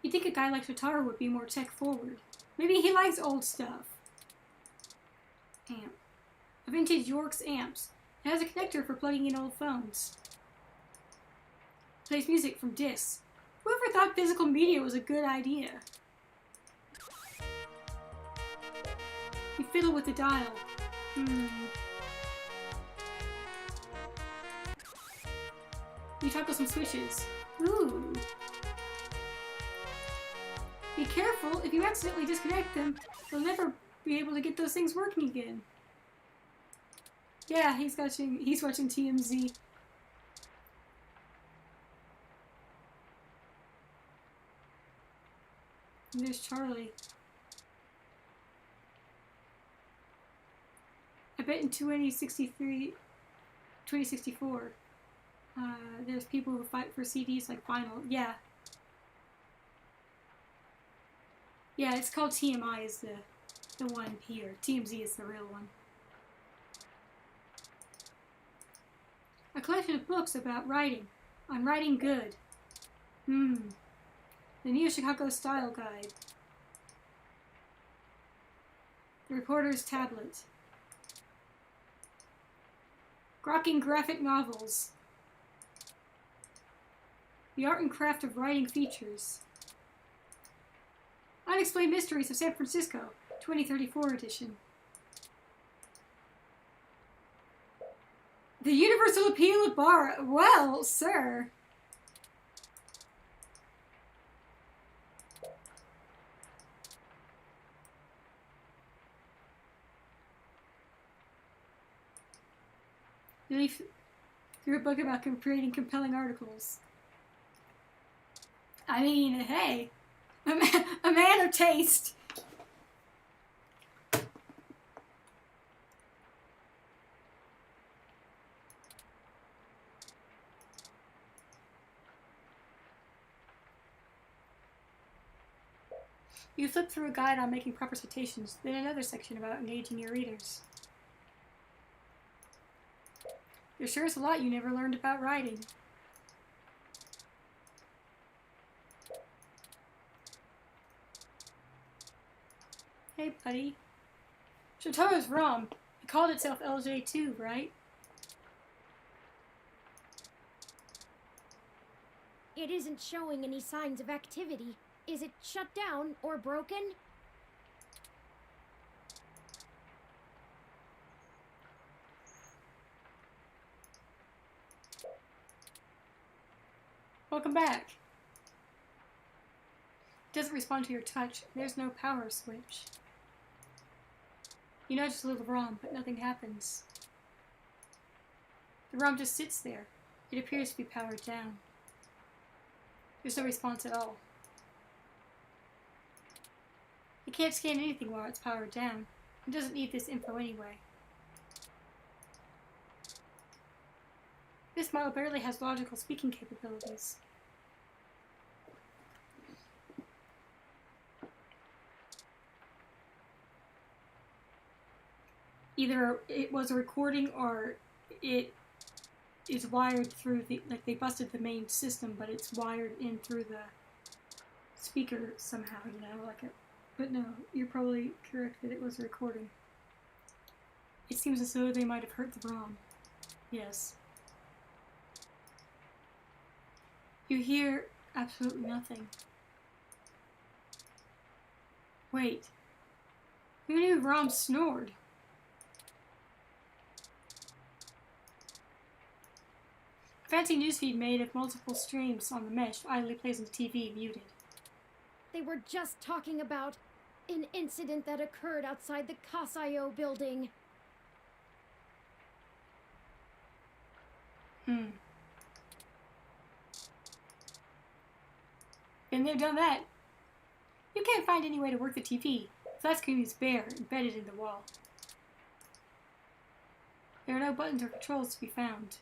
You'd think a guy like Shotaro would be more tech forward. Maybe he likes old stuff. Amp. A vintage York's amps. It has a connector for plugging in old phones. Plays music from discs. Whoever thought physical media was a good idea? You fiddle with the dial. You toggle some switches. Ooh. Be careful, if you accidentally disconnect them, you'll never be able to get those things working again. Yeah, he's watching TMZ. And there's Charlie. I bet in 2064, there's people who fight for CDs like vinyl. Yeah. Yeah, it's called TMI is the one here. TMZ is the real one. A collection of books about writing. On writing good. The New Chicago Style Guide. The Reporter's Tablet. Grokking Graphic Novels. The Art and Craft of Writing Features. Unexplained Mysteries of San Francisco, 2034 edition. The Universal Appeal of Bar. Well, sir. You leaf through a book about creating compelling articles. I mean, hey, a man of taste. You flip through a guide on making proper citations, then another section about engaging your readers. There sure is a lot you never learned about writing. Hey, buddy. Shotaro's ROM. It called itself LJ2, right? It isn't showing any signs of activity. Is it shut down or broken? Welcome back. doesn't respond to your touch. There's no power switch. You nudge the little ROM, but nothing happens. The ROM just sits there. It appears to be powered down. There's no response at all. It can't scan anything while it's powered down. It doesn't need this info anyway. This model barely has logical speaking capabilities. Either it was a recording or it is wired through the, like they busted the main system, but it's wired in through the speaker somehow, you know, like it. But no, you're probably correct that it was a recording. It seems as though they might have hurt the ROM. Yes. You hear absolutely nothing. Wait. Who knew ROM snored? Fancy newsfeed made of multiple streams on the mesh idly plays on the TV, muted. They were just talking about an incident that occurred outside the Casio building. Been there, done that. You can't find any way to work the TV. Flat screen is bare, embedded in the wall. There are no buttons or controls to be found.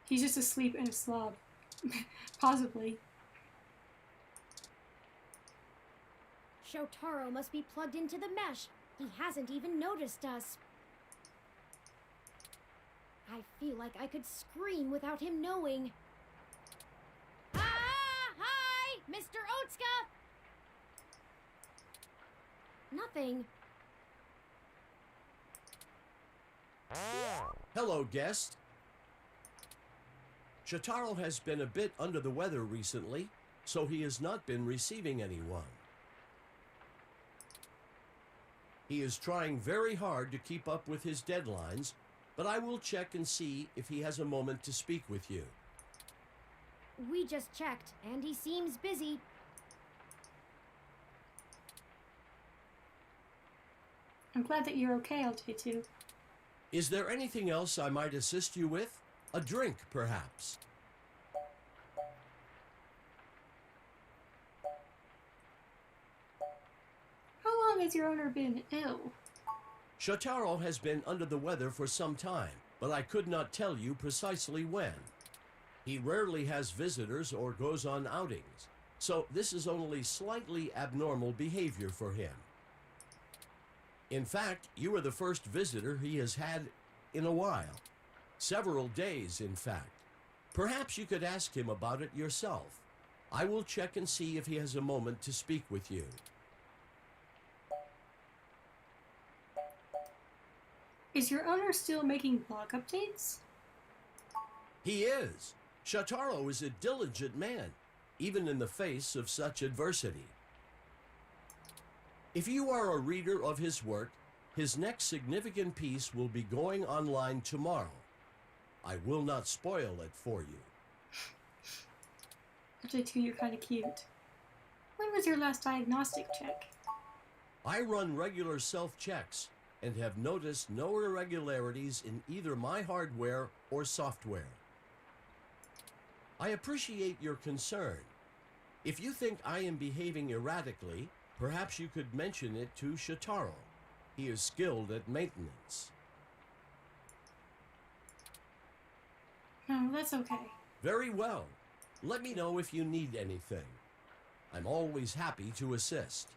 He's just asleep in a slob. Possibly. Shotaro must be plugged into the mesh. He hasn't even noticed us. I feel like I could scream without him knowing. Ah! Hi! Mr. Otsuka! Nothing. Hello, guest. Shotaro has been a bit under the weather recently, so he has not been receiving anyone. He is trying very hard to keep up with his deadlines, but I will check and see if he has a moment to speak with you. We just checked, and he seems busy. I'm glad that you're okay, LJ2. Is there anything else I might assist you with? A drink, perhaps? How long has your owner been ill? Shotaro has been under the weather for some time, but I could not tell you precisely when. He rarely has visitors or goes on outings, so this is only slightly abnormal behavior for him. In fact, you are the first visitor he has had in a while. Several days, in fact. Perhaps you could ask him about it yourself. I will check and see if he has a moment to speak with you. Is your owner still making blog updates? He is. Shotaro is a diligent man, even in the face of such adversity. If you are a reader of his work, his next significant piece will be going online tomorrow. I will not spoil it for you. LJ2, you're kind of cute. When was your last diagnostic check? I run regular self-checks and have noticed no irregularities in either my hardware or software. I appreciate your concern. If you think I am behaving erratically, perhaps you could mention it to Shotaro. He is skilled at maintenance. No, that's okay. Very well. Let me know if you need anything. I'm always happy to assist.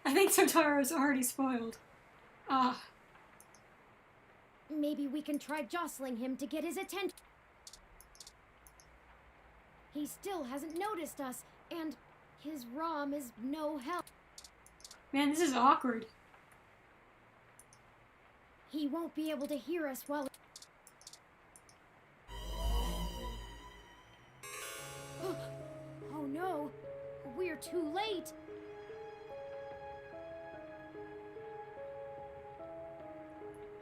I think Sotaro's already spoiled. Ah. Maybe we can try jostling him to get his attention. He still hasn't noticed us, and his ROM is no help. Man, this is awkward. He won't be able to hear us while... Oh no! We're too late!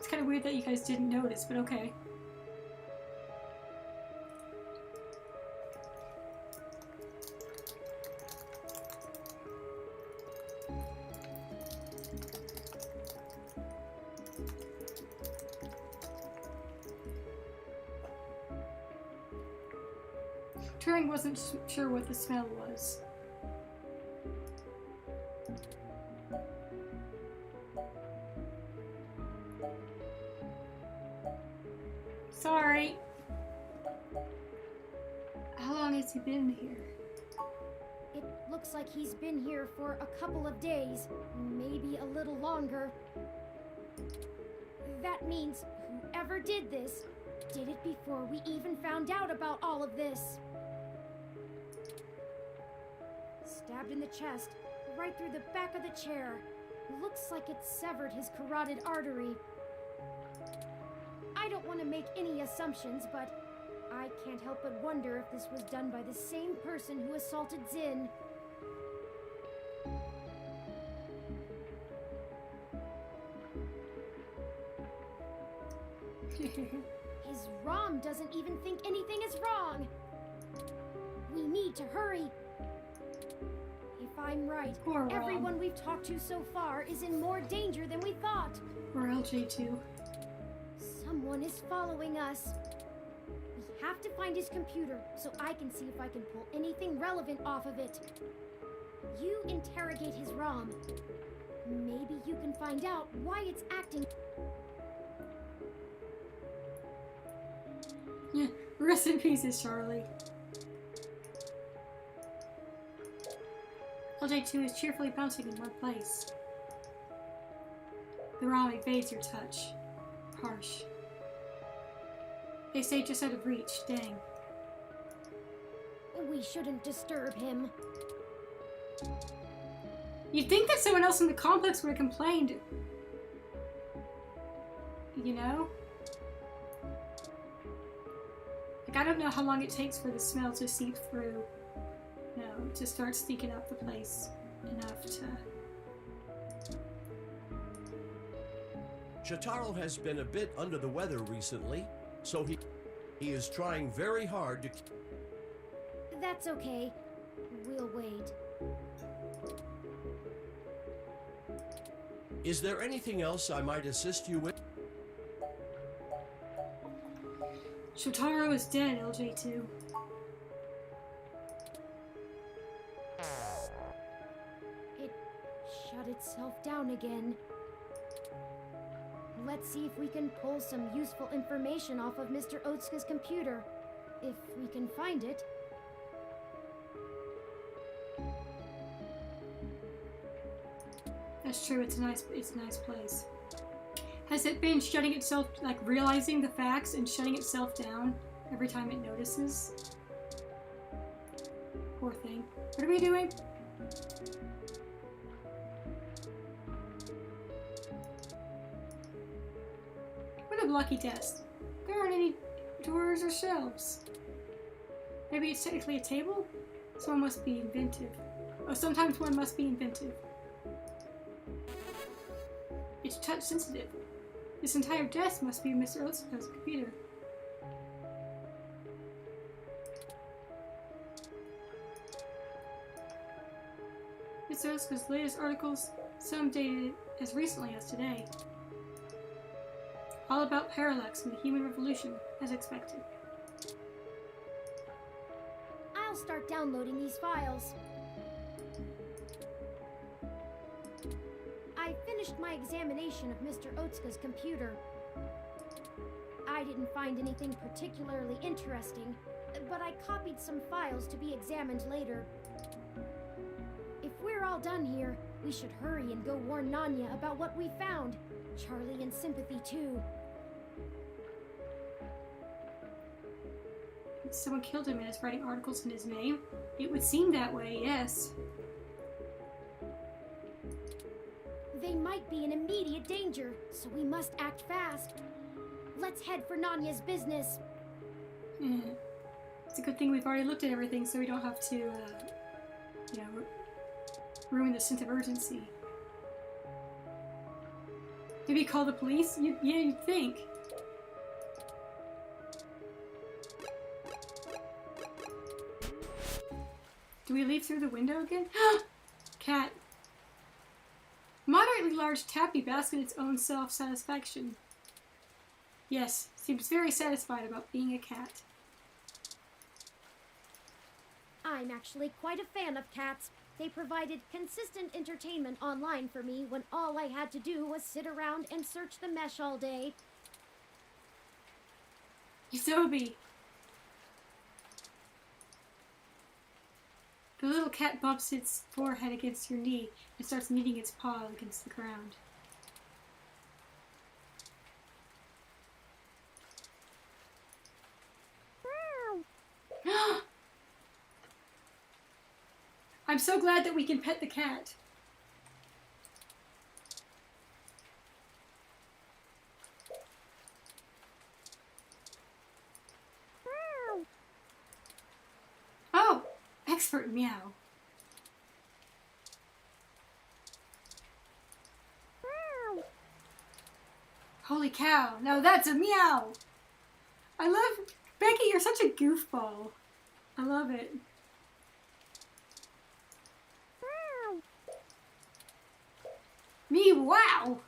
It's kind of weird that you guys didn't notice, but okay. Turing wasn't sure what the smell was. Sorry. How long has he been here? It looks like he's been here for a couple of days, maybe a little longer. That means whoever did this did it before we even found out about all of this. Stabbed in the chest, right through the back of the chair. Looks like it severed his carotid artery. I don't want to make any assumptions, but I can't help but wonder if this was done by the same person who assaulted Zin. His ROM doesn't even think anything is wrong. We need to hurry. If I'm right, Poor everyone Rom. we've talked to so far is in more danger than we thought. Or LJ2. Someone is following us. We have to find his computer so I can see if I can pull anything relevant off of it. You interrogate his ROM. Maybe you can find out why it's acting. Yeah, rest in pieces, Charlie. LJ2 is cheerfully bouncing in one place. The ROM evades your touch. Harsh. They say just out of reach. Dang. We shouldn't disturb him. You'd think that someone else in the complex would have complained. You know? Like, I don't know how long it takes for the smell to seep through. No, to start sneaking up the place enough to... Shotaro has been a bit under the weather recently, so he is trying very hard to... That's okay. We'll wait. Is there anything else I might assist you with? Shotaro is dead, LJ2. It shut itself down again. Let's see if we can pull some useful information off of Mr. Otsuka's computer. If we can find it. That's true, it's a nice place. Has it been shutting itself, like realizing the facts and shutting itself down every time it notices? Poor thing. What are we doing? What a lucky test. There aren't any doors or shelves. Maybe it's technically a table? Someone must be inventive. Oh, sometimes one must be inventive. It's touch sensitive. This entire desk must be Mr. Otsuka's computer. Mr. Otsuka's latest articles, some dated as recently as today. All about Parallax and the human revolution, as expected. I'll start downloading these files. I finished my examination of Mr. Otsuka's computer. I didn't find anything particularly interesting, but I copied some files to be examined later. If we're all done here, we should hurry and go warn Nanya about what we found. Charlie and Sympathy, too. Someone killed him and is writing articles in his name? It would seem that way, yes. They might be in immediate danger, so we must act fast. Let's head for Nanya's business. It's a good thing we've already looked at everything so we don't have to, ruin the sense of urgency. Maybe call the police? Yeah, you'd think. Do we leave through the window again? Cat. Moderately large tappy basket its own self-satisfaction. Yes, seems very satisfied about being a cat. I'm actually quite a fan of cats. They provided consistent entertainment online for me when all I had to do was sit around and search the mesh all day. Yosobi. The little cat bumps its forehead against your knee and starts kneading its paw against the ground. I'm so glad that we can pet the cat. Oh, expert meow. Holy cow, now that's a meow. I love, Becky, you're such a goofball. I love it. Me, wow!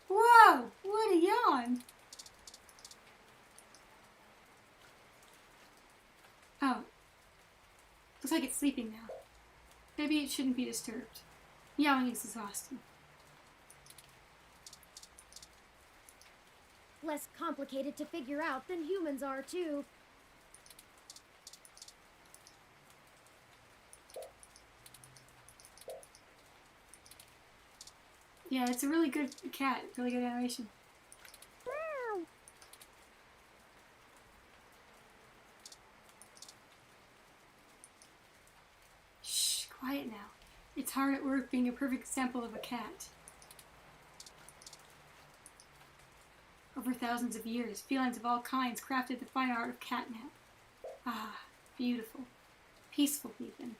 Whoa! What a yawn! Oh. Looks like it's sleeping now. Maybe it shouldn't be disturbed. Meowing is exhausting. Less complicated to figure out than humans are, too. Yeah, it's a really good cat. Really good animation. Shh, quiet now. It's hard at work being a perfect example of a cat. Over thousands of years, felines of all kinds crafted the fine art of catnap. Ah, beautiful. Peaceful even.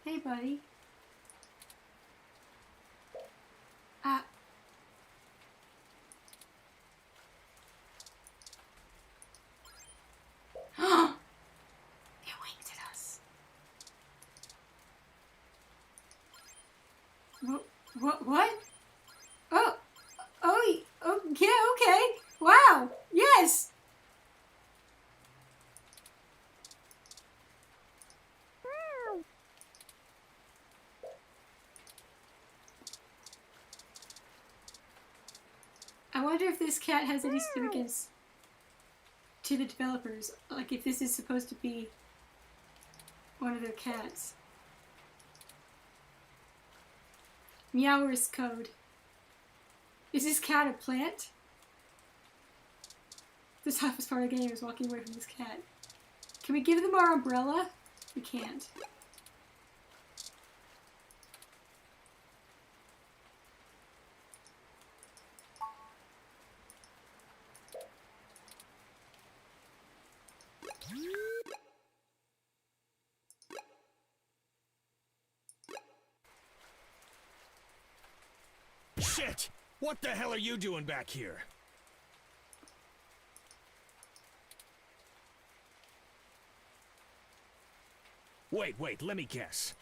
Hey, buddy. It winked at us. What? Oh, yeah, okay. Wow, yes! I wonder if this cat has any significance to the developers. Like, if this is supposed to be one of their cats. Meower's code. Is this cat a plant? The toughest part of the game is walking away from this cat. Can we give them our umbrella? We can't. Shit! What the hell are you doing back here? Wait, let me guess.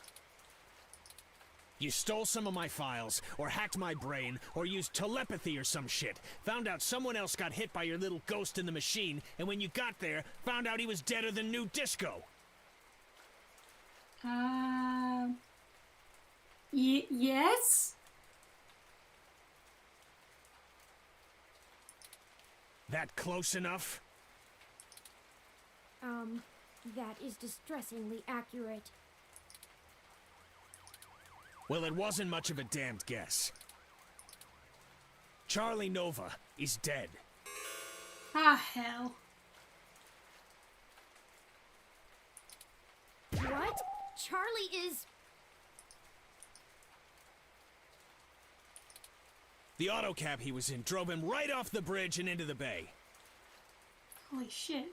You stole some of my files, or hacked my brain, or used telepathy or some shit. Found out someone else got hit by your little ghost in the machine, and when you got there, found out he was deader than new disco. Yes? That close enough? That is distressingly accurate. Well, it wasn't much of a damned guess. Charlie Nova is dead. Ah, hell. What? Charlie is... The auto cab he was in drove him right off the bridge and into the bay. Holy shit.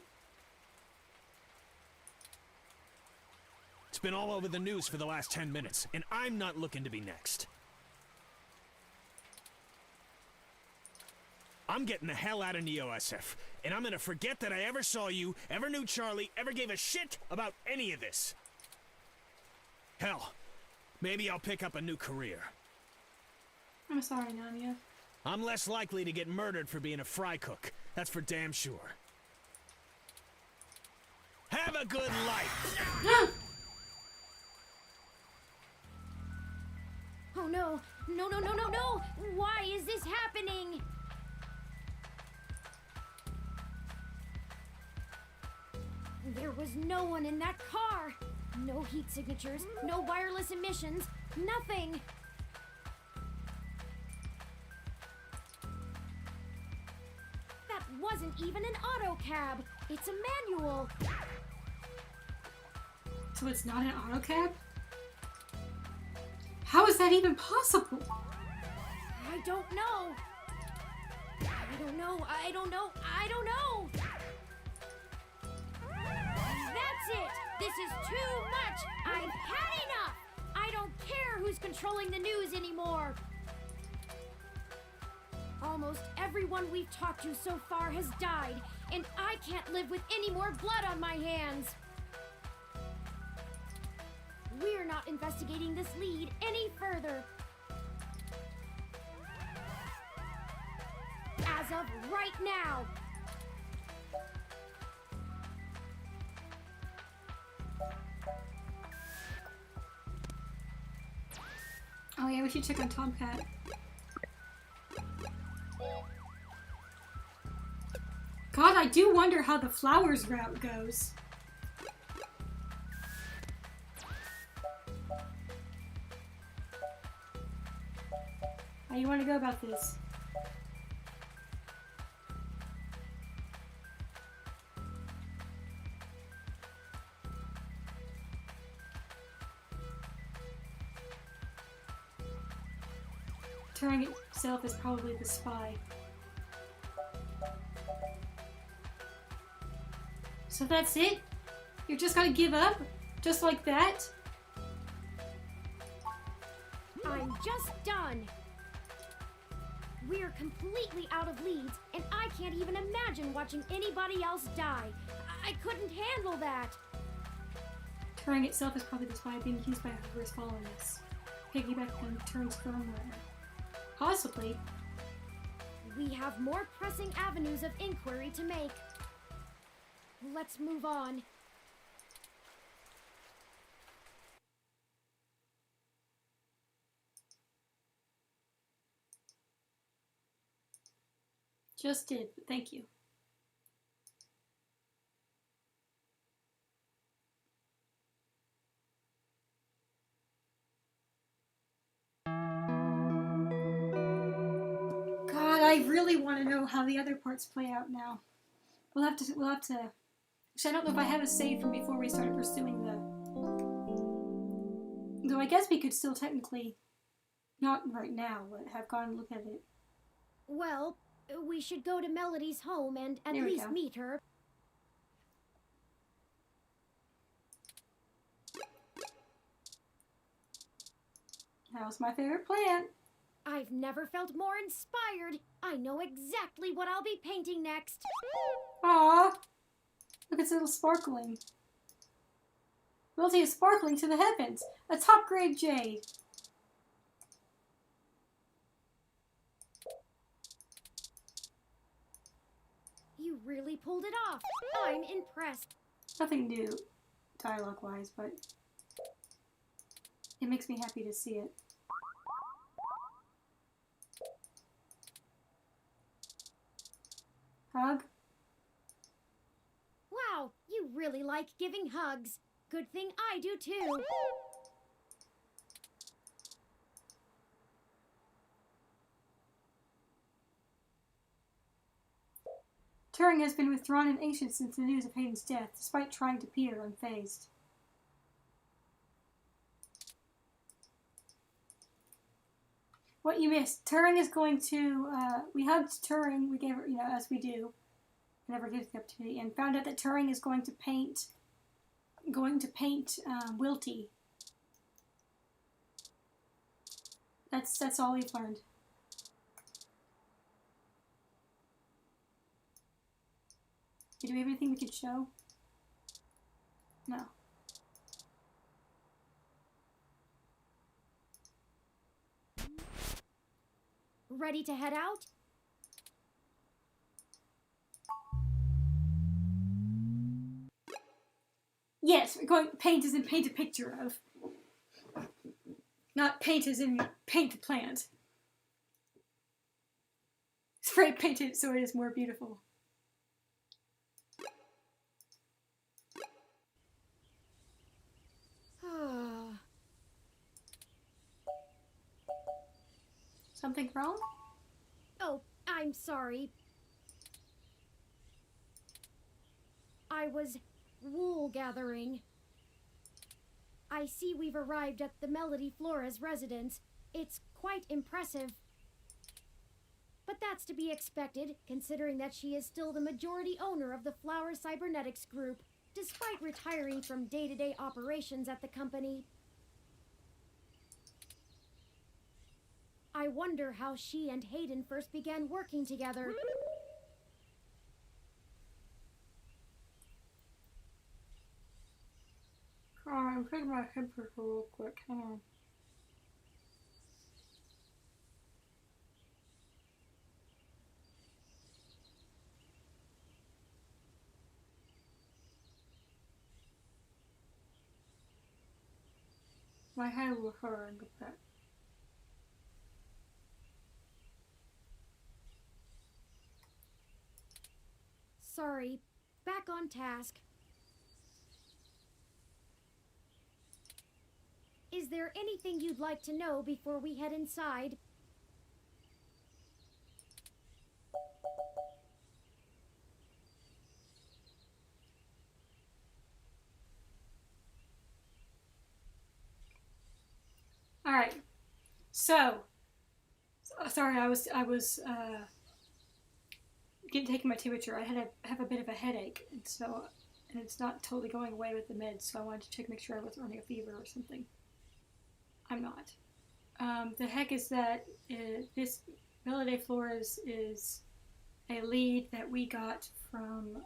It's been all over the news for the last 10 minutes, and I'm not looking to be next. I'm getting the hell out of Neo-SF, and I'm gonna forget that I ever saw you, ever knew Charlie, ever gave a shit about any of this. Hell, maybe I'll pick up a new career. I'm sorry, Nanya. I'm less likely to get murdered for being a fry cook. That's for damn sure. Have a good life! Oh no! No, no, no, no, no! Why is this happening? There was no one in that car! No heat signatures, no wireless emissions, nothing! That wasn't even an auto cab! It's a manual! So it's not an auto cab? How is that even possible? I don't know! I don't know, I don't know, I don't know! That's it! This is too much! I've had enough! I don't care who's controlling the news anymore! Almost everyone we've talked to so far has died, and I can't live with any more blood on my hands! We're not investigating this lead any further. As of right now. Oh yeah, we should check on Tomcat. God, I do wonder how the flowers route goes. How do you want to go about this? Turing itself is probably the spy. So that's it? You're just gonna give up? Just like that? I'm just done. We're completely out of leads, and I can't even imagine watching anybody else die. I couldn't handle that. Turing itself is probably the spy being used by whoever's following us. Piggyback on Turing's firmware. Possibly. We have more pressing avenues of inquiry to make. Let's move on. Just did, but thank you. God, I really want to know how the other parts play out now. We'll have to, actually, I don't know if I have a save from before we started pursuing the... Though I guess we could still technically, not right now, but have gone and looked at it. Well, we should go to Melody's home and at There we least go. meet her. That was my favorite plant. I've never felt more inspired. I know exactly what I'll be painting next. Aww. Look, it's a little sparkling. Royalty is sparkling to the heavens. A top-grade jade. You really pulled it off. I'm impressed. Nothing new, dialogue-wise, but it makes me happy to see it. Hug? Wow, you really like giving hugs. Good thing I do too. Turing has been withdrawn and anxious since the news of Hayden's death, despite trying to appear unfazed. What you missed. Turing is going to, we hugged Turing, we gave her, as we do, whenever he gives the opportunity, and found out that Turing is going to paint Wilty. That's all we've learned. Do we have anything we could show? No. Ready to head out? Yes, we're going paint as in paint a picture of. Not paint as in paint the plant. Spray paint it so it is more beautiful. Something wrong? Oh, I'm sorry. I was wool gathering. I see we've arrived at the Melody Flores residence. It's quite impressive. But that's to be expected, considering that she is still the majority owner of the Flower Cybernetics Group, despite retiring from day-to-day operations at the company. I wonder how she and Hayden first began working together. I'm taking my temperature real quick. Hang on. My head will hurt and go back. Sorry, back on task. Is there anything you'd like to know before we head inside? All right. So, sorry, I was taking my temperature. I have a bit of a headache, and it's not totally going away with the meds. So I wanted to check, make sure I wasn't running a fever or something. I'm not. The heck is that this Melody Flores is a lead that we got from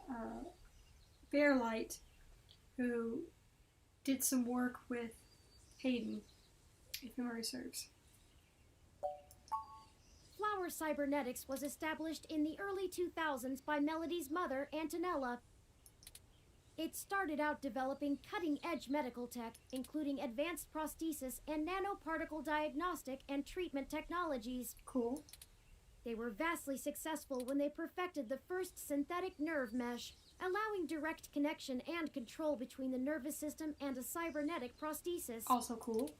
Bearlight, who did some work with Hayden, if memory serves. Flower Cybernetics was established in the early 2000s by Melody's mother, Antonella. It started out developing cutting-edge medical tech, including advanced prosthesis and nanoparticle diagnostic and treatment technologies. Cool. They were vastly successful when they perfected the first synthetic nerve mesh, allowing direct connection and control between the nervous system and a cybernetic prosthesis. Also cool.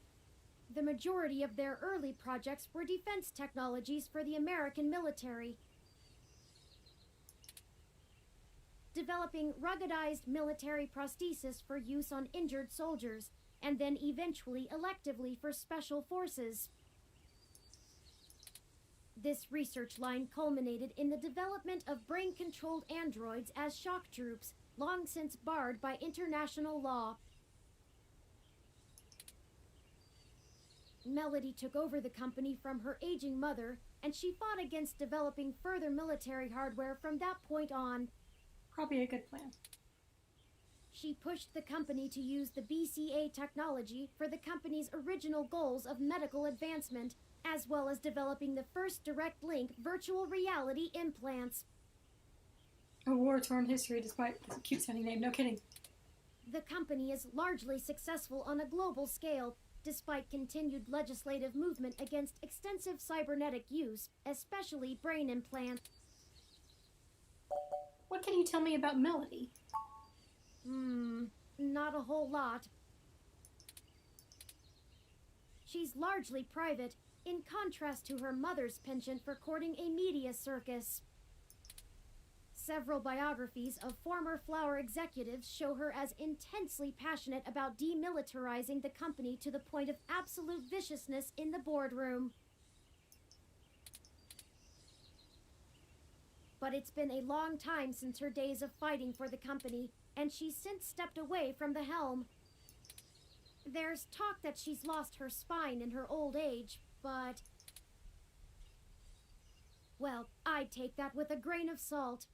The majority of their early projects were defense technologies for the American military, developing ruggedized military prosthesis for use on injured soldiers, and then eventually electively for special forces. This research line culminated in the development of brain-controlled androids as shock troops, long since barred by international law. Melody took over the company from her aging mother, and she fought against developing further military hardware from that point on. Probably a good plan. She pushed the company to use the BCA technology for the company's original goals of medical advancement, as well as developing the first direct link virtual reality implants. A war-torn history, despite a cute-sounding name. No kidding. The company is largely successful on a global scale, despite continued legislative movement against extensive cybernetic use, especially brain implants. What can you tell me about Melody? Not a whole lot. She's largely private, in contrast to her mother's penchant for courting a media circus. Several biographies of former Flower executives show her as intensely passionate about demilitarizing the company to the point of absolute viciousness in the boardroom. but it's been a long time since her days of fighting for the company, and she's since stepped away from the helm. There's talk that she's lost her spine in her old age, but... well, I'd take that with a grain of salt.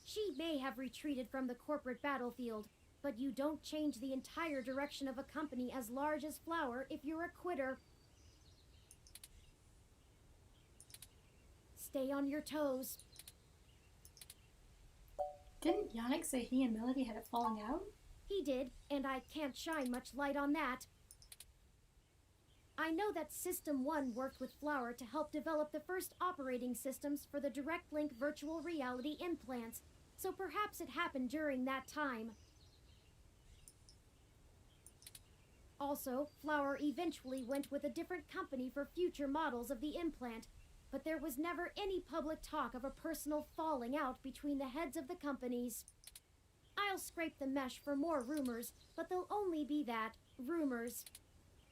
She may have retreated from the corporate battlefield, but you don't change the entire direction of a company as large as Flower if you're a quitter. Stay on your toes. Didn't Yannick say he and Melody had a falling out? He did, and I can't shine much light on that. I know that System 1 worked with Flower to help develop the first operating systems for the Direct Link virtual reality implants, so perhaps it happened during that time. Also, Flower eventually went with a different company for future models of the implant, but there was never any public talk of a personal falling out between the heads of the companies. I'll scrape the mesh for more rumors, but they'll only be that, rumors.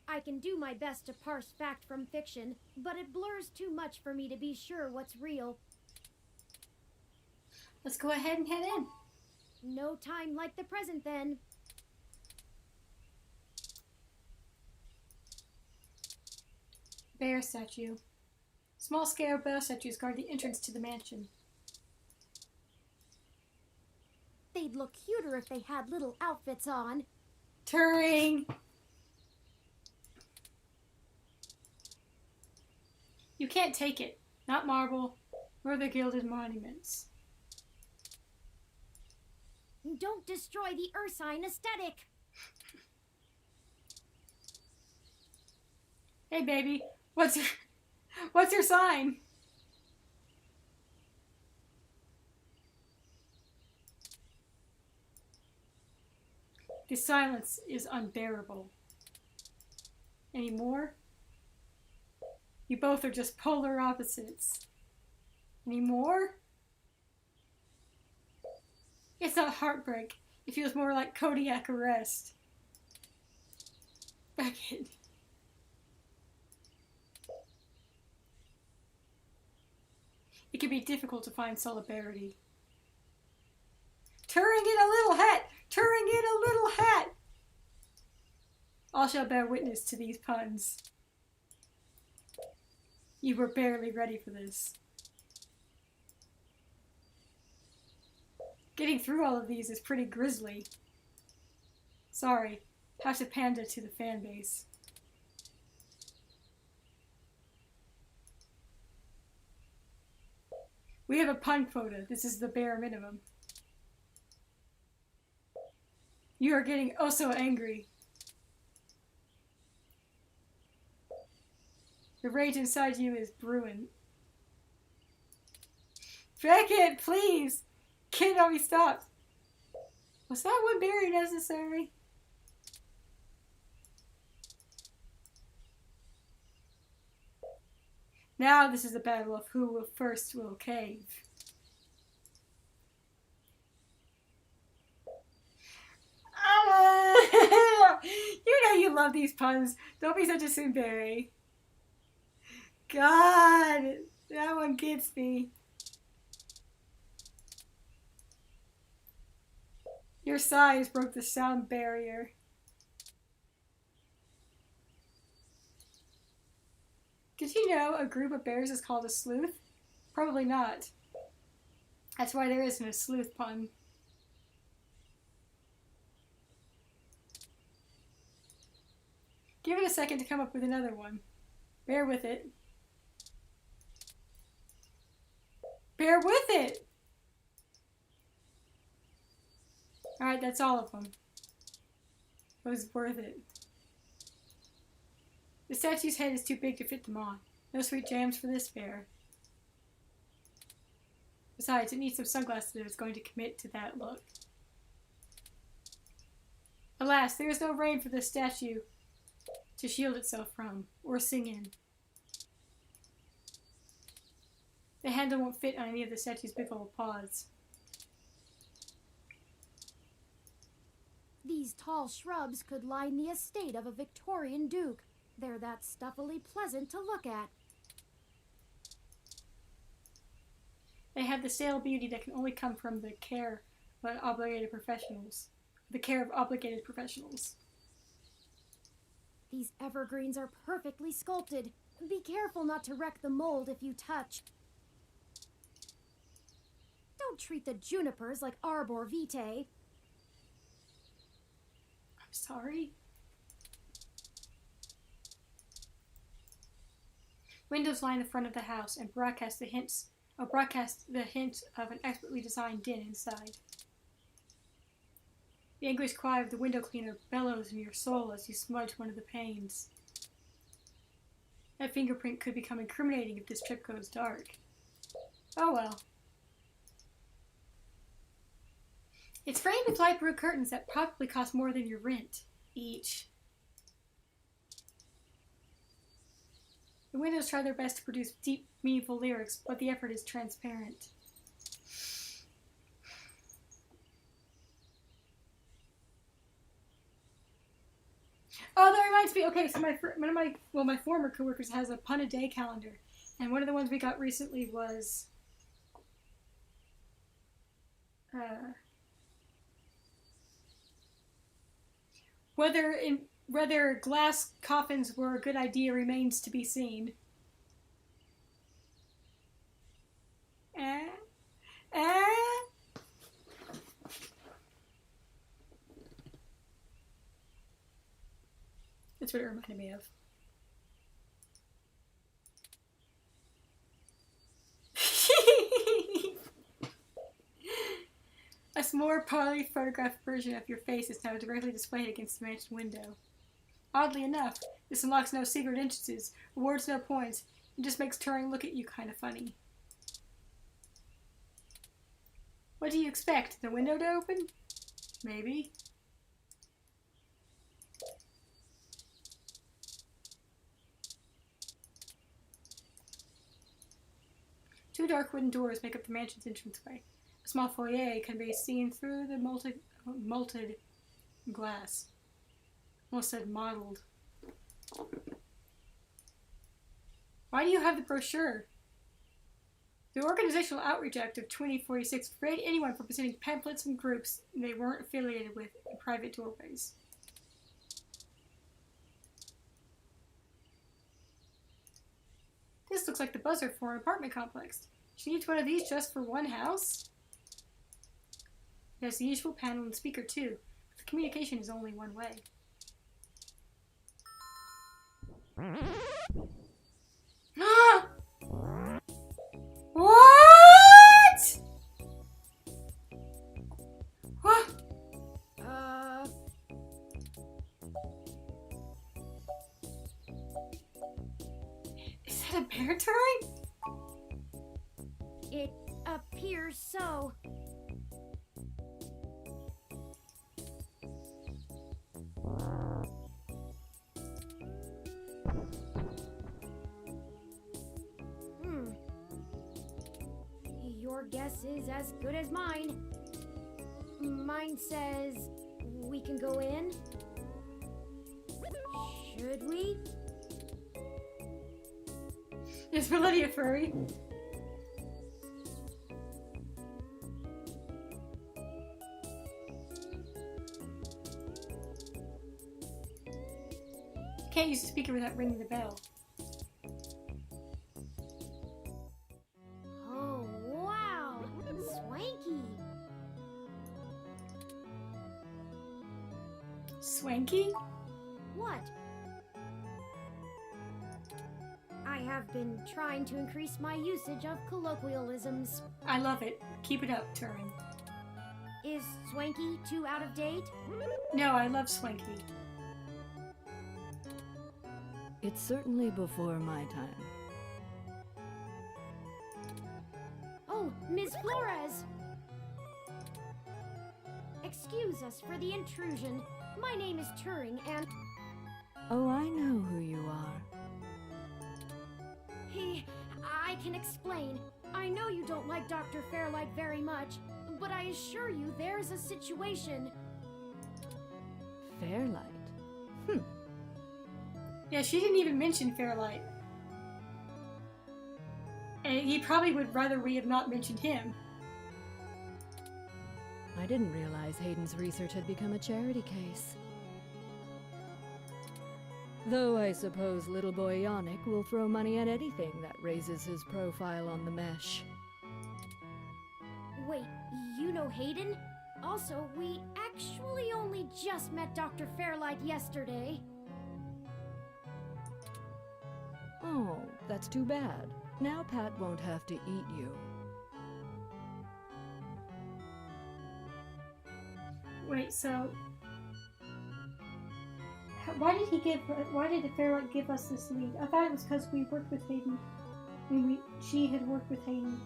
I can do my best to parse fact from fiction, but it blurs too much for me to be sure what's real. Let's go ahead and head in. No time like the present, then. Bear statue. Small-scale bear statues guard the entrance to the mansion. They'd look cuter if they had little outfits on. Turing! You can't take it. Not marble, nor the gilded monuments. Don't destroy the Ursine aesthetic! Hey, baby. What's your sign? The silence is unbearable. Any more? You both are just polar opposites. Any more? It's not heartbreak. It feels more like Kodiak arrest. Beckett. It can be difficult to find solidarity. Turing in a little hat! Turing in a little hat! All shall bear witness to these puns. You were barely ready for this. Getting through all of these is pretty grisly. Sorry, have to panda to the fan base. We have a pun quota. This is the bare minimum. You are getting oh so angry. The rage inside you is brewing. Beckett, please! Cannot be stopped. Was that one berry necessary? Now this is a battle of who will first will cave. You know you love these puns. Don't be such a Soonberry. God, that one gets me. Your sighs broke the sound barrier. Did you know a group of bears is called a sleuth? Probably not. That's why there isn't a sleuth pun. Give it a second to come up with another one. Bear with it. Bear with it! Alright, that's all of them. It was worth it. The statue's head is too big to fit them on. No sweet jams for this bear. Besides, it needs some sunglasses if it's going to commit to that look. Alas, there is no rain for this statue to shield itself from, or sing in. The handle won't fit on any of the statue's big old paws. These tall shrubs could line the estate of a Victorian duke. They're that stuffily pleasant to look at. They have the stale beauty that can only come from the care of obligated professionals. The care of obligated professionals. These evergreens are perfectly sculpted. Be careful not to wreck the mold if you touch. Don't treat the junipers like arbor vitae. I'm sorry. Windows line the front of the house and broadcast the hint of an expertly designed den inside. The anguished cry of the window cleaner bellows in your soul as you smudge one of the panes. That fingerprint could become incriminating if this trip goes dark. Oh well. It's framed with light blue curtains that probably cost more than your rent each. The windows try their best to produce deep, meaningful lyrics, but the effort is transparent. Oh, that reminds me. Okay, so my former coworkers has a pun a day calendar, and one of the ones we got recently was whether glass coffins were a good idea remains to be seen. That's what it reminded me of. A more poorly photographed version of your face is now directly displayed against the mansion window. Oddly enough, this unlocks no secret entrances, awards no points, and just makes Turing look at you kind of funny. What do you expect? The window to open? Maybe. Two dark wooden doors make up the mansion's entranceway. A small foyer can be seen through the molted glass. Almost said mottled. Why do you have the brochure? The Organizational Outreach Act of 2046 forbade anyone from presenting pamphlets and groups they weren't affiliated with in private doorways. This looks like the buzzer for an apartment complex. She needs one of these just for one house? It has the usual panel and speaker too, but the communication is only one way. What? What? Is that a bear turret? It appears so. Your guess is as good as mine. Mine says we can go in. Should we? Is Melody a furry? Can't use the speaker without ringing the bell. Oh, wow! Swanky! Swanky? What? I have been trying to increase my usage of colloquialisms. I love it. Keep it up, Turing. Is swanky too out of date? No, I love swanky. It's certainly before my time. Oh, Ms. Flores! Excuse us for the intrusion. My name is Turing, and Oh, I know who you are. I can explain. I know you don't like Dr. Fairlight very much, but I assure you there's a situation. Fairlight? Yeah, she didn't even mention Fairlight. And he probably would rather we have not mentioned him. I didn't realize Hayden's research had become a charity case. Though I suppose little boy Yannick will throw money at anything that raises his profile on the mesh. Wait, you know Hayden? Also, we actually only just met Dr. Fairlight yesterday. Oh, that's too bad. Now Pat won't have to eat you. Wait, so why did the Fairlight give us this lead? I thought it was because we worked with Hayden. I mean, she had worked with Hayden,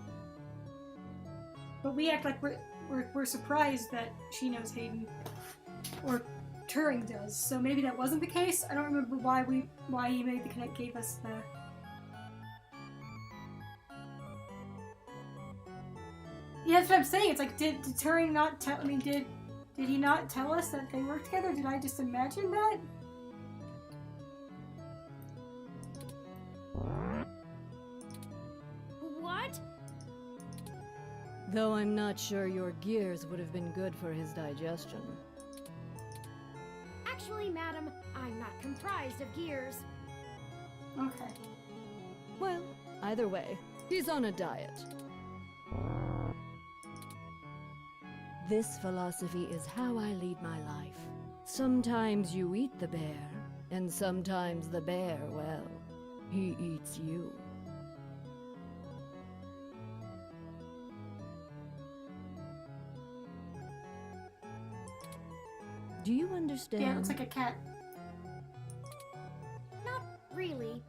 but we act like we're surprised that she knows Hayden, or Turing does. So maybe that wasn't the case. I don't remember why he made the connect, gave us the. Yeah, that's what I'm saying. It's like, did Turing not tell? I mean, did he not tell us that they worked together? Did I just imagine that? What? Though I'm not sure your gears would have been good for his digestion. Actually, madam, I'm not comprised of gears. Okay. Well, either way, he's on a diet. This philosophy is how I lead my life. Sometimes you eat the bear, and sometimes the bear, well, he eats you. Do you understand? Yeah, it looks like a cat. Not really.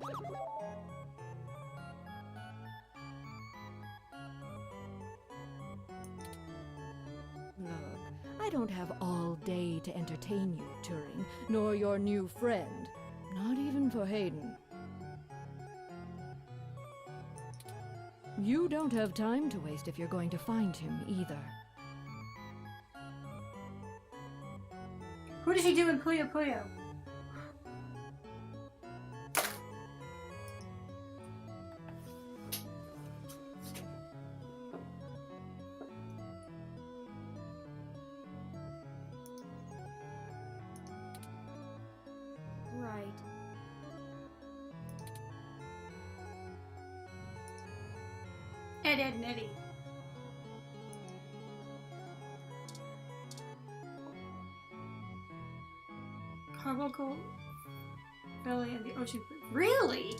Look, I don't have all day to entertain you, Turing, nor your new friend. Not even for Hayden. You don't have time to waste if you're going to find him, either. Who does she do in Puyo Puyo? Right. Ed, Ed, and Eddie. Carbuncle, Belly, and the Ocean. Really?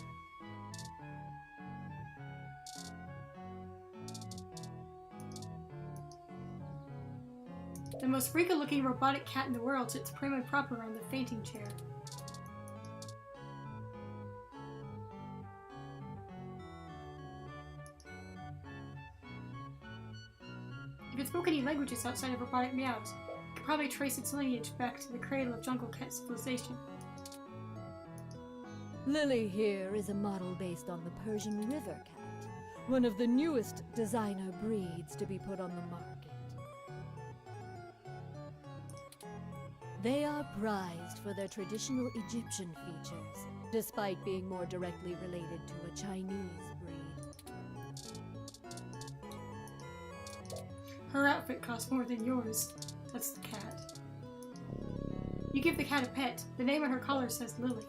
The most freaky-looking robotic cat in the world sits prim and proper on the fainting chair. If it spoke any languages outside of robotic meows, it could probably trace its lineage back to the cradle of jungle cat civilization. Lily here is a model based on the Persian river cat, one of the newest designer breeds to be put on the market. They are prized for their traditional Egyptian features, despite being more directly related to a Chinese breed. Her outfit costs more than yours. That's the cat. You give the cat a pet. The name on her collar says Lily.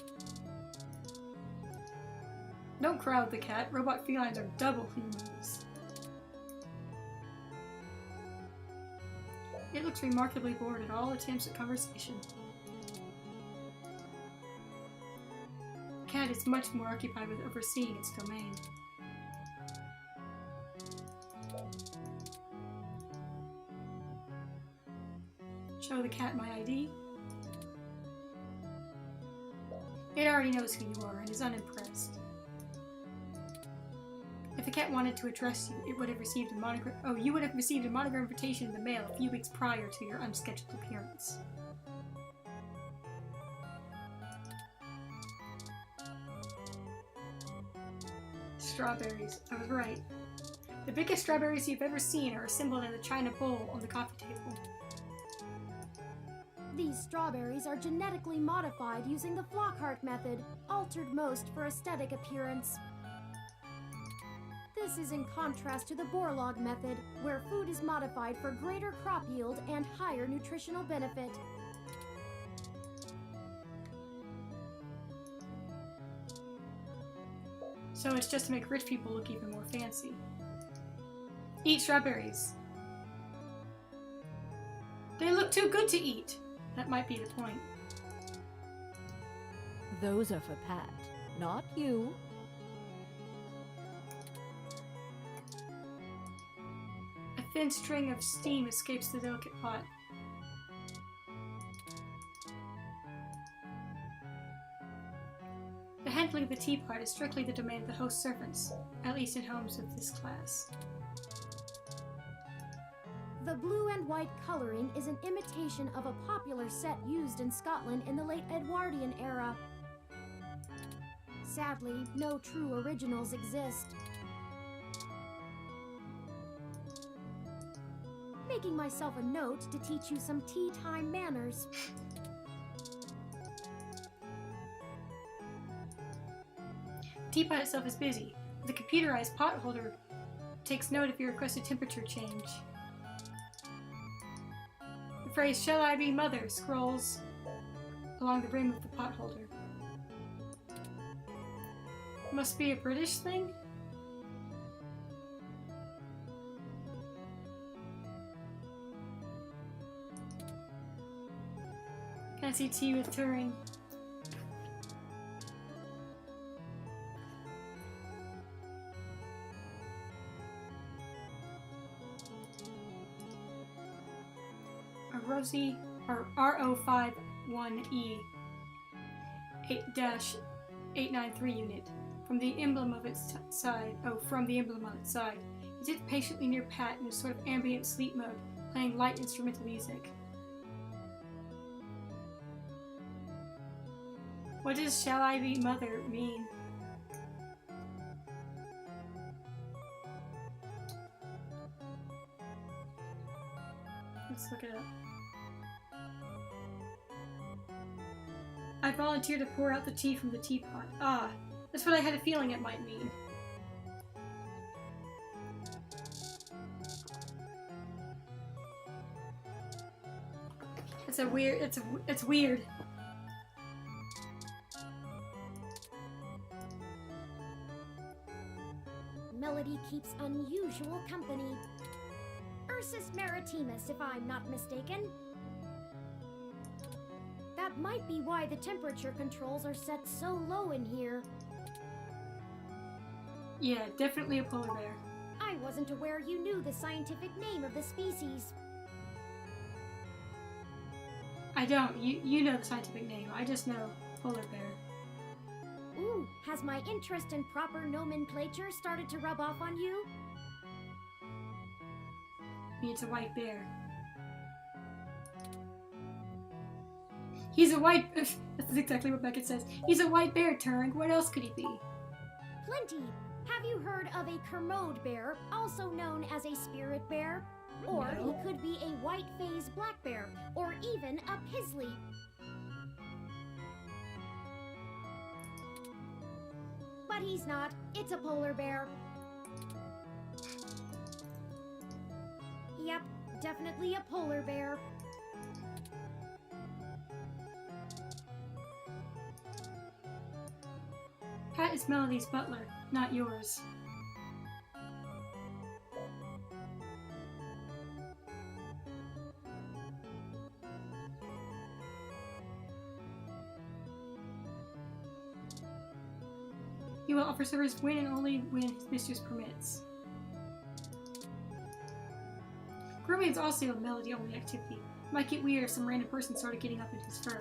Don't crowd the cat. Robot felines are double humans. It looks remarkably bored at all attempts at conversation. The cat is much more occupied with overseeing its domain. Show the cat my ID. It already knows who you are and is unimpressed. If the cat wanted to address you, it would have received a monogram. Oh, you would have received a monogram invitation in the mail a few weeks prior to your unscheduled appearance. Strawberries. I was right. The biggest strawberries you've ever seen are assembled in a china bowl on the coffee table. These strawberries are genetically modified using the Flockhart method, altered most for aesthetic appearance. This is in contrast to the Borlaug method, where food is modified for greater crop yield and higher nutritional benefit. So it's just to make rich people look even more fancy. Eat strawberries. They look too good to eat. That might be the point. Those are for Pat, not you. A thin string of steam escapes the delicate pot. The handling of the teapot is strictly the domain of the host servants, at least in homes of this class. The blue and white coloring is an imitation of a popular set used in Scotland in the late Edwardian era. Sadly, no true originals exist. Making myself a note to teach you some tea time manners. The teapot itself is busy. The computerized pot holder takes note of your requested temperature change. The phrase, "Shall I be mother?" scrolls along the rim of the pot holder. Must be a British thing? Fancy tea with Turing. A Rosie or RO51E 8-893 unit. From the emblem of its side. From the emblem on its side. He sits patiently near Pat in a sort of ambient sleep mode, playing light instrumental music. What does "shall I be mother" mean? Let's look it up. I volunteer to pour out the tea from the teapot. Ah, that's what I had a feeling it might mean. It's weird. Melody keeps unusual company. Ursus maritimus, if I'm not mistaken. That might be why the temperature controls are set so low in here. Yeah, definitely a polar bear. I wasn't aware you knew the scientific name of the species. I don't. You know the scientific name. I just know polar bear. Ooh, has my interest in proper nomenclature started to rub off on you? I mean, it's a white bear. He's a white... That's exactly what Beckett says. He's a white bear, Turing. What else could he be? Plenty. Have you heard of a Kermode bear, also known as a spirit bear? Or No. he could be a white phase black bear, or even a Pisley. But he's not. It's a polar bear. Yep, definitely a polar bear. Pat is Melody's butler, not yours. He will offer service when and only when his mistress permits. Grooming is also a Melody-only activity. It might get weird if some random person started getting up in his fur.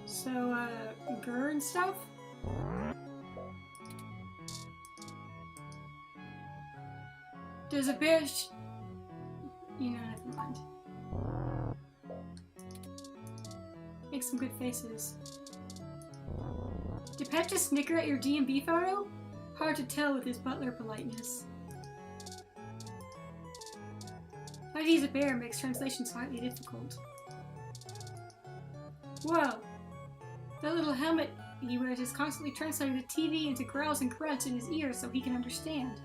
So, Gur and stuff? There's a bear you know, never mind. Make some good faces. Did Pat just snicker at your D&B photo? Hard to tell with his butler politeness. How to use a bear makes translation slightly difficult. Whoa! That little helmet He was just constantly translating the TV into growls and grunts in his ears so he can understand.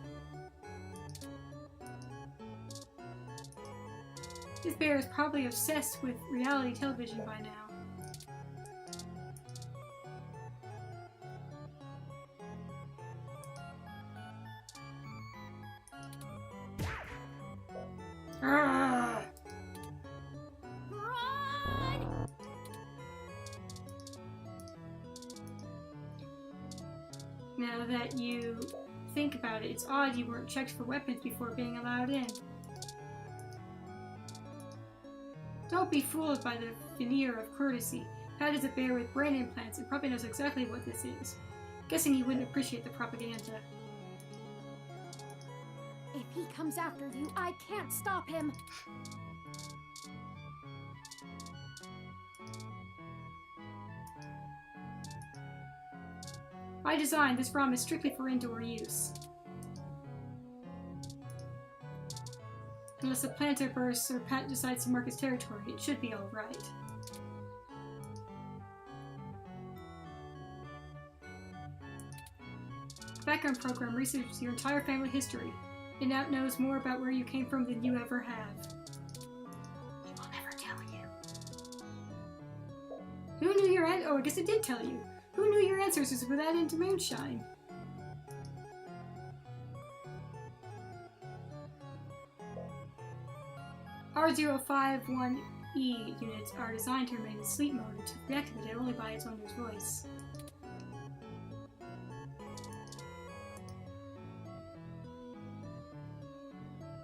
This bear is probably obsessed with reality television by now. Arrgh! Run! Now that you think about it, it's odd you weren't checked for weapons before being allowed in. Don't be fooled by the veneer of courtesy. Pat is a bear with brain implants and probably knows exactly what this is. Guessing he wouldn't appreciate the propaganda. If he comes after you, I can't stop him. By design, this ROM is strictly for indoor use. Unless a planter bursts or Pat decides to mark his territory, it should be alright. Background program researches your entire family history. It now knows more about where you came from than you ever have. It will never tell you. Who knew your oh, I guess it did tell you. Who knew your ancestors were that into moonshine? R051E units are designed to remain in sleep mode and to be activated only by its owner's voice.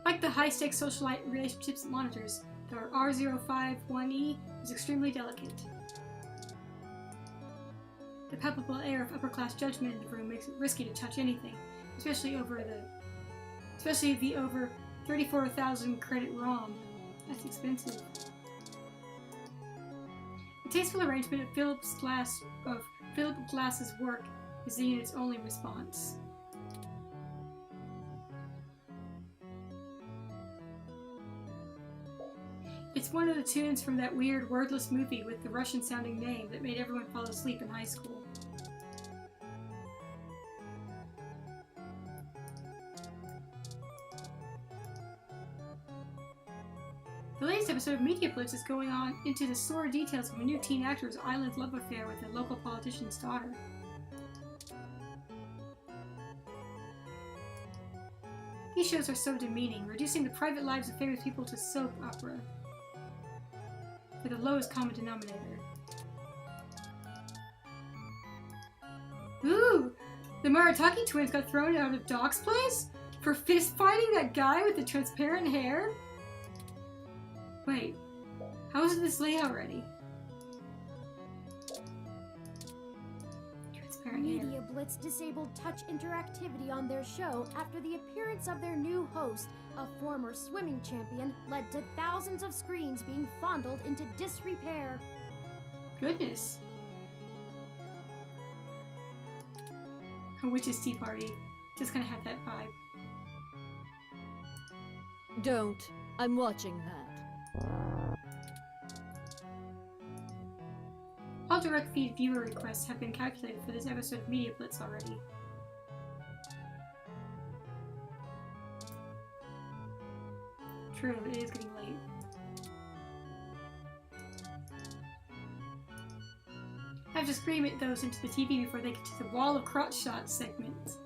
Like the high-stakes social relationships it monitors, the R051E is extremely delicate. The palpable air of upper-class judgment in the room makes it risky to touch anything, especially the over 34,000 credit ROM. That's expensive. The tasteful arrangement of Philip Glass's work is the unit's only response. It's one of the tunes from that weird wordless movie with the Russian-sounding name that made everyone fall asleep in high school. The latest episode of Media Blitz is going on into the sordid details of a new teen actor's island love affair with a local politician's daughter. These shows are so demeaning, reducing the private lives of famous people to soap opera. For the lowest common denominator. Ooh! The Maritaki twins got thrown out of Doc's place? For fist fighting that guy with the transparent hair? Wait, how is it this late already? Transparent hair. Media Blitz disabled touch interactivity on their show after the appearance of their new host, a former swimming champion, led to thousands of screens being fondled into disrepair. Goodness. A witch's tea party. Just gonna have that vibe. Don't. I'm watching that. All direct feed viewer requests have been calculated for this episode of Media Blitz already. True, it is getting late. I have to scream at those into the TV before they get to the wall of crotch shots segment.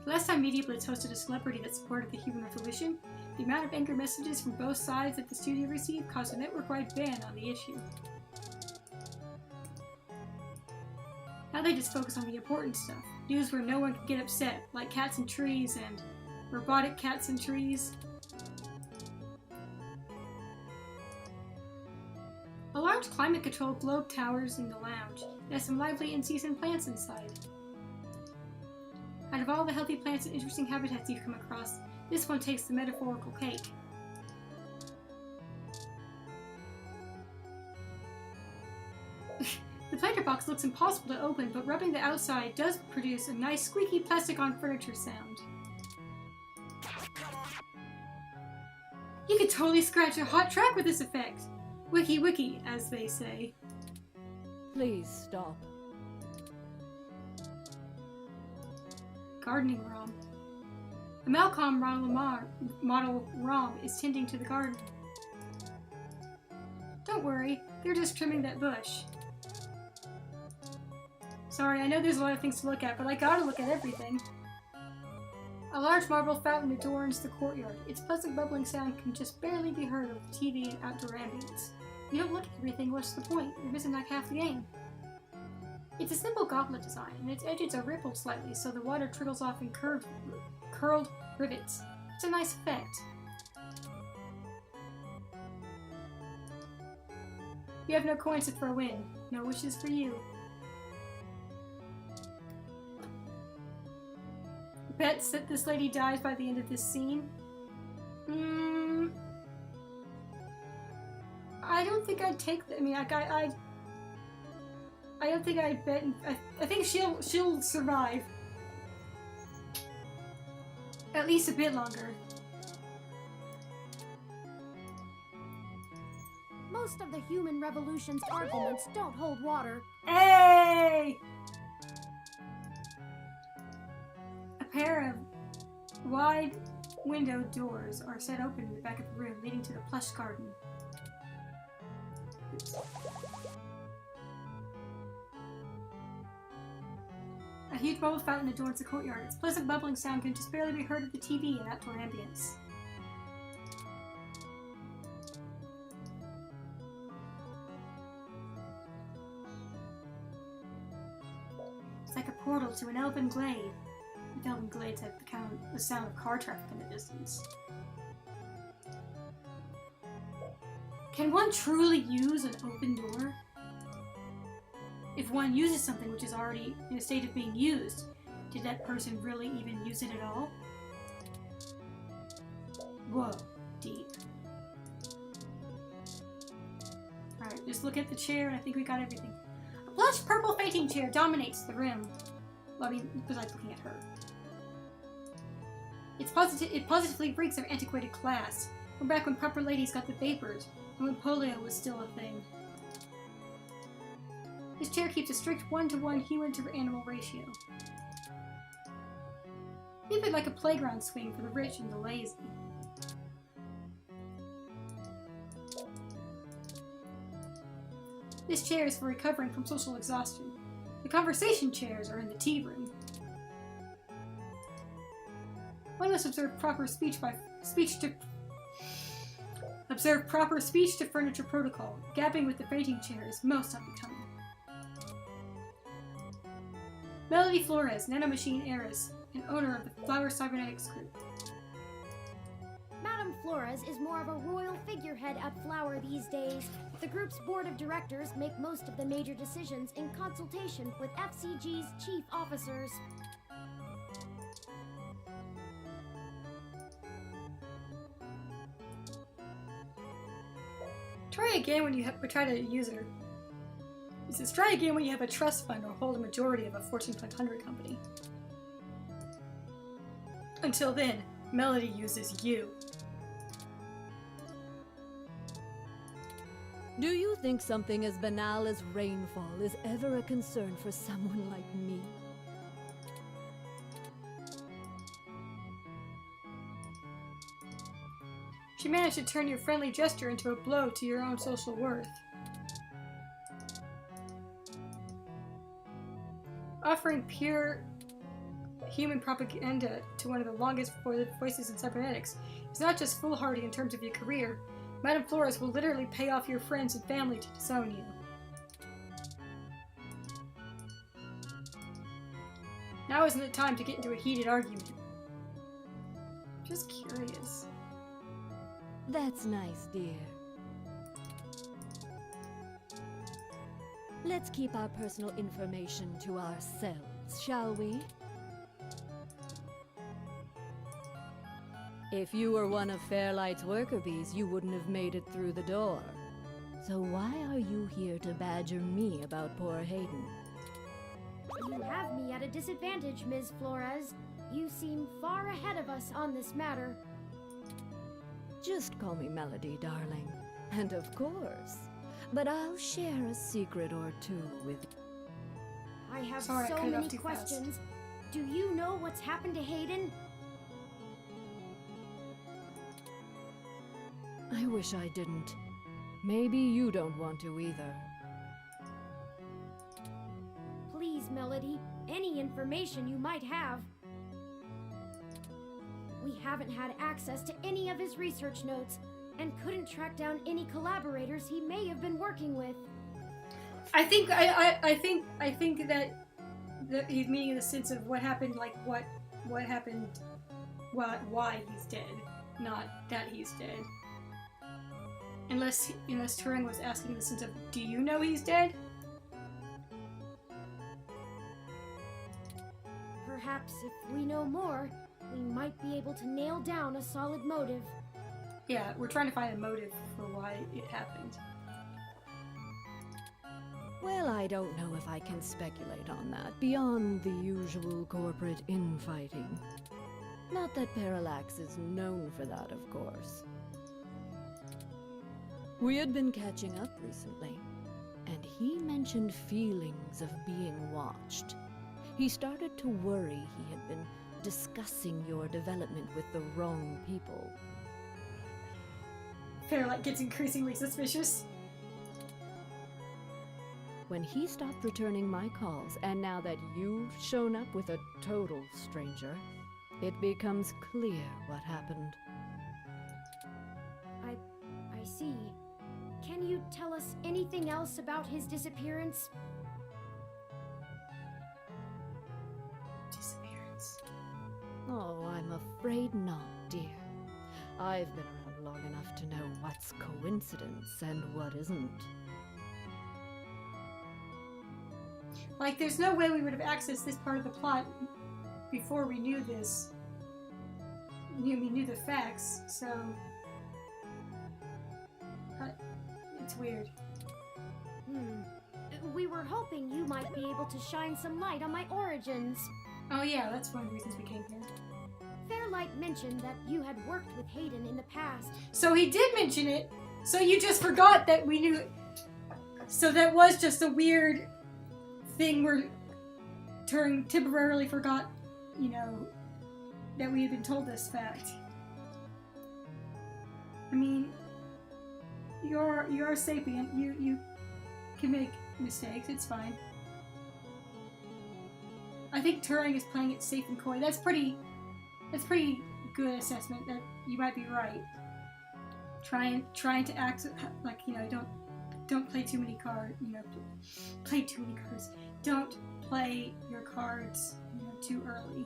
The last time Media Blitz hosted a celebrity that supported the human revolution, the amount of angry messages from both sides that the studio received caused a network-wide ban on the issue. Now they just focus on the important stuff. News where no one can get upset, like cats and trees and robotic cats and trees. A large climate-controlled globe towers in the lounge. It has some lively in-season plants inside. Out of all the healthy plants and interesting habitats you've come across, this one takes the metaphorical cake. The planter box looks impossible to open, but rubbing the outside does produce a nice squeaky plastic-on-furniture sound. You could totally scratch a hot track with this effect! Wiki wiki, as they say. Please stop. Gardening ROM. A Malcolm model ROM is tending to the garden. Don't worry, they're just trimming that bush. Sorry, I know there's a lot of things to look at, but I gotta look at everything. A large marble fountain adorns the courtyard. Its pleasant bubbling sound can just barely be heard over the TV and outdoor ambience. You don't look at everything, what's the point? You're missing like half the game. It's a simple goblet design, and its edges are rippled slightly so the water trickles off in curled rivets. It's a nice effect. You have no coins for a win. No wishes for you. Bets that this lady dies by the end of this scene? I don't think I'd take. I mean, I don't think I'd bet. I think she'll survive at least a bit longer. Most of the human revolution's arguments don't hold water. Hey! A pair of wide window doors are set open in the back of the room, leading to the plush garden. Oops. A huge marble fountain adorns the courtyard. Its pleasant bubbling sound can just barely be heard at the TV and outdoor ambience. It's like a portal to an elven glade. The elven glades have the sound of car traffic in the distance. Can one truly use an open door? If one uses something which is already in a state of being used, did that person really even use it at all? Whoa, deep. Alright, just look at the chair and I think we got everything. A plush purple fainting chair dominates the room. Well, I mean, besides looking at her. It positively reeks of antiquated class. From back when proper ladies got the vapors, and when polio was still a thing. This chair keeps a strict 1-to-1 human-to-animal ratio. Think of it like a playground swing for the rich and the lazy. This chair is for recovering from social exhaustion. The conversation chairs are in the tea room. One must observe proper speech to furniture protocol. Gabbing with the fainting chair is most unbecoming. Melody Flores, nanomachine heiress, and owner of the Flower Cybernetics Group. Madame Flores is more of a royal figurehead at Flower these days. The group's board of directors make most of the major decisions in consultation with FCG's chief officers. Try again when you try to use her. It says try again when you have a trust fund or hold a majority of a Fortune 500 company. Until then, Melody uses you. Do you think something as banal as rainfall is ever a concern for someone like me? She managed to turn your friendly gesture into a blow to your own social worth. Offering pure human propaganda to one of the longest voices in cybernetics is not just foolhardy in terms of your career. Madame Flores will literally pay off your friends and family to disown you. Now isn't the time to get into a heated argument. Just curious. That's nice, dear. Let's keep our personal information to ourselves, shall we? If you were one of Fairlight's worker bees, you wouldn't have made it through the door. So why are you here to badger me about poor Hayden? You have me at a disadvantage, Ms. Flores. You seem far ahead of us on this matter. Just call me Melody, darling. And of course. But I'll share a secret or two with you. I have Sorry, I so cut it off many too fast. questions. Do you know what's happened to Hayden? I wish I didn't. Maybe you don't want to either. Please, Melody, any information you might have. We haven't had access to any of his research notes and couldn't track down any collaborators he may have been working with. I think that he's meaning in the sense of what happened, like what happened, why he's dead, not that he's dead. Unless Turing was asking in the sense of, do you know he's dead? Perhaps if we know more, we might be able to nail down a solid motive. Yeah, we're trying to find a motive for why it happened. Well, I don't know if I can speculate on that, beyond the usual corporate infighting. Not that Parallax is known for that, of course. We had been catching up recently, and he mentioned feelings of being watched. He started to worry he had been discussing your development with the wrong people. Fairlight gets increasingly suspicious. When he stopped returning my calls, and now that you've shown up with a total stranger, it becomes clear what happened. I see. Can you tell us anything else about his disappearance? Disappearance. Oh, I'm afraid not, dear. I've been around long enough to know what's coincidence and what isn't. Like, there's no way we would have accessed this part of the plot before we knew this. We knew the facts, so... it's weird. We were hoping you might be able to shine some light on my origins. Oh yeah, that's one of the reasons we came here. Fairlight mentioned that you had worked with Hayden in the past. So he did mention it, so you just forgot that we knew... So that was just a weird thing where Turing temporarily forgot, that we had been told this fact. I mean, you're a sapient. You can make mistakes. It's fine. I think Turing is playing it safe and coy. That's pretty good assessment. That you might be right. Trying to act like don't play too many cards. Play too many cards. Don't play your cards too early.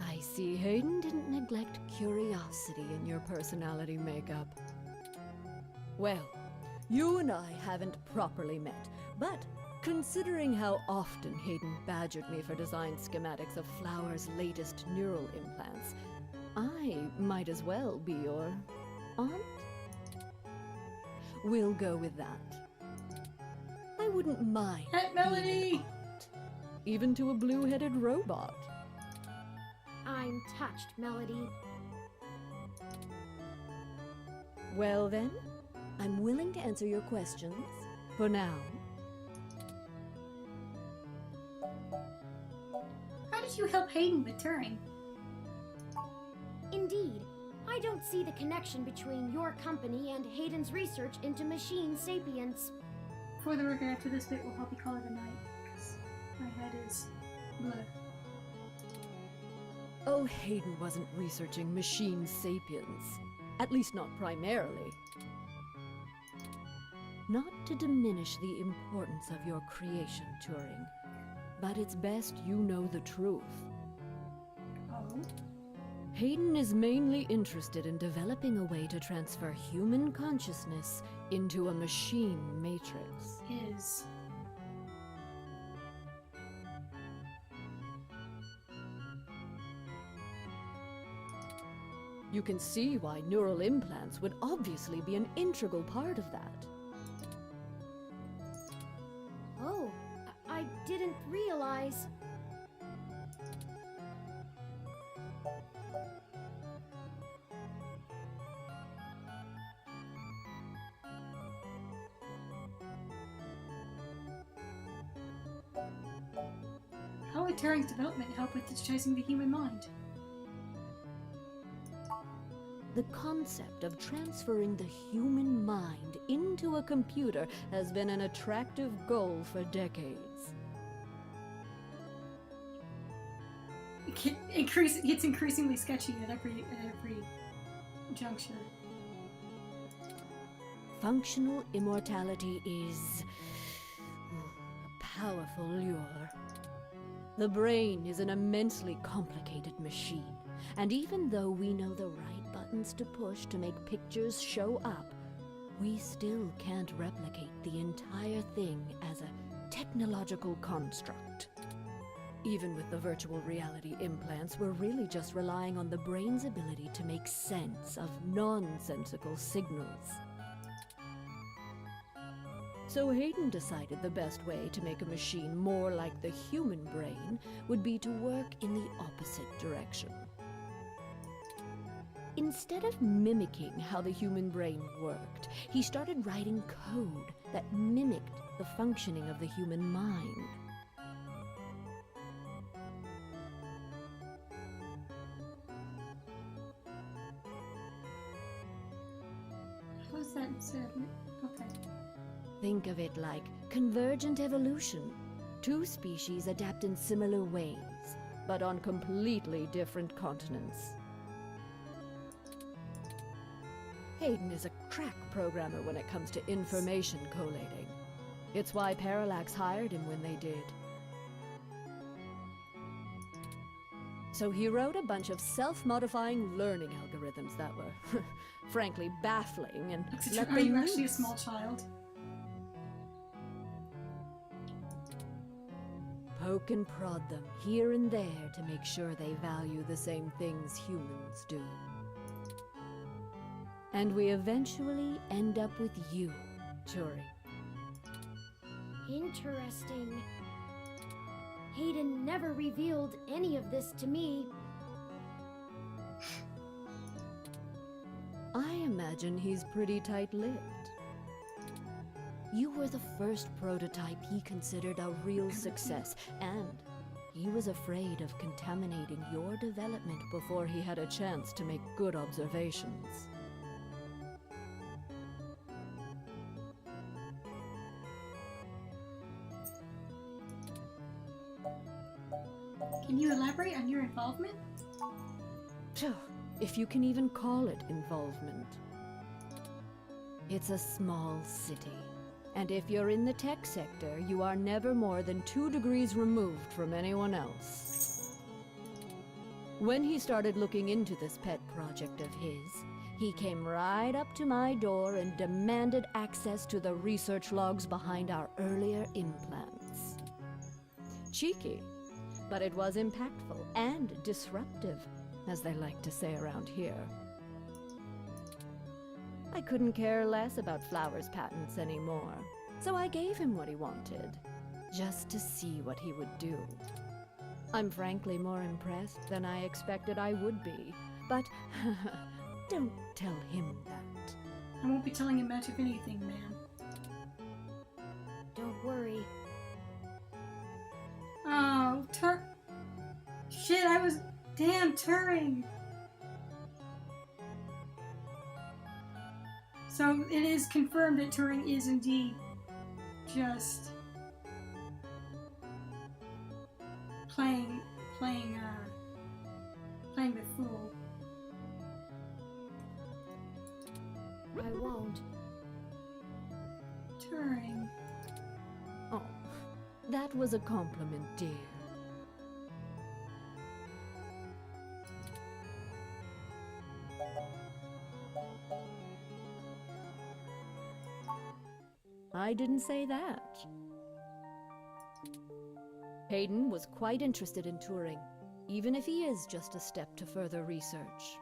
I see Hayden didn't neglect curiosity in your personality makeup. Well, you and I haven't properly met, but considering how often Hayden badgered me for design schematics of Flower's latest neural implants, I might as well be your aunt? We'll go with that. I wouldn't mind. Aunt Melody! Even to a blue-headed robot. I'm touched, Melody. Well then, I'm willing to answer your questions, for now. How did you help Hayden with Turing? Indeed, I don't see the connection between your company and Hayden's research into machine sapience. For the record, after this bit, we'll probably call it a night, because my head is bleh. Oh, Hayden wasn't researching machine sapience. At least not primarily. Not to diminish the importance of your creation, Turing, but it's best you know the truth. Oh? Hayden is mainly interested in developing a way to transfer human consciousness into a machine matrix. His. You can see why neural implants would obviously be an integral part of that. Oh, I didn't realize. Turing's development help with digitizing the human mind? The concept of transferring the human mind into a computer has been an attractive goal for decades. It's increasingly sketchy at every juncture. Functional immortality is a powerful lure. The brain is an immensely complicated machine, and even though we know the right buttons to push to make pictures show up, we still can't replicate the entire thing as a technological construct. Even with the virtual reality implants, we're really just relying on the brain's ability to make sense of nonsensical signals. So Hayden decided the best way to make a machine more like the human brain would be to work in the opposite direction. Instead of mimicking how the human brain worked, he started writing code that mimicked the functioning of the human mind. How's that said? Okay. Think of it like convergent evolution. Two species adapt in similar ways, but on completely different continents. Hayden is a crack programmer when it comes to information collating. It's why Parallax hired him when they did. So he wrote a bunch of self-modifying learning algorithms that were, frankly, baffling and let Are them you actually a loose. small child? Poke and prod them here and there to make sure they value the same things humans do. And we eventually end up with you, Turing. Interesting. Hayden never revealed any of this to me. I imagine he's pretty tight-lipped. You were the first prototype he considered a real success, and he was afraid of contaminating your development before he had a chance to make good observations. Can you elaborate on your involvement? Phew, if you can even call it involvement. It's a small city, and if you're in the tech sector, you are never more than 2 degrees removed from anyone else. When he started looking into this pet project of his, he came right up to my door and demanded access to the research logs behind our earlier implants. Cheeky, but it was impactful and disruptive, as they like to say around here. I couldn't care less about Flowers' patents anymore, so I gave him what he wanted, just to see what he would do. I'm frankly more impressed than I expected I would be, but don't tell him that. I won't be telling him much of anything, ma'am. Don't worry. Oh, shit, damn, Turing! So it is confirmed that Turing is indeed just playing the fool. I won't. Turing. Oh, that was a compliment, dear. I didn't say that. Hayden was quite interested in Turing, even if he is just a step to further research.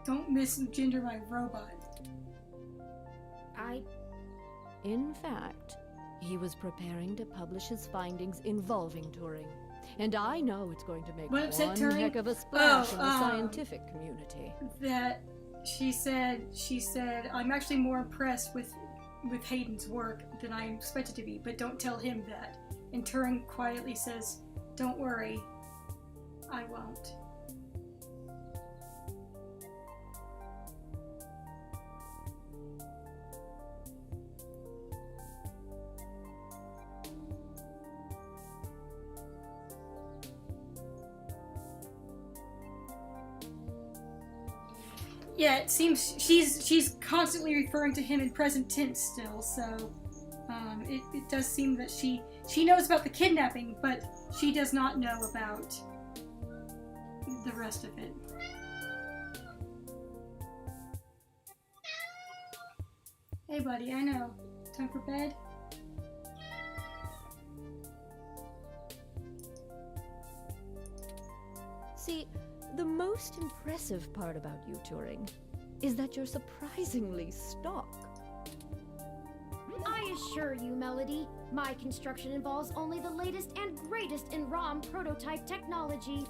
Don't misgender my robot. In fact, he was preparing to publish his findings involving Turing. And I know it's going to make What one upset Turing? heck of a splash in the Oh, scientific community. That she said, I'm actually more impressed with with Hayden's work than I am expected to be, but don't tell him that. And Turing quietly says, "Don't worry, I won't." Yeah, it seems she's constantly referring to him in present tense still, so it does seem that she knows about the kidnapping, but she does not know about the rest of it. Hey buddy, I know. Time for bed? See, the most impressive part about you, Turing, is that you're surprisingly stock. I assure you, Melody, my construction involves only the latest and greatest in ROM prototype technology.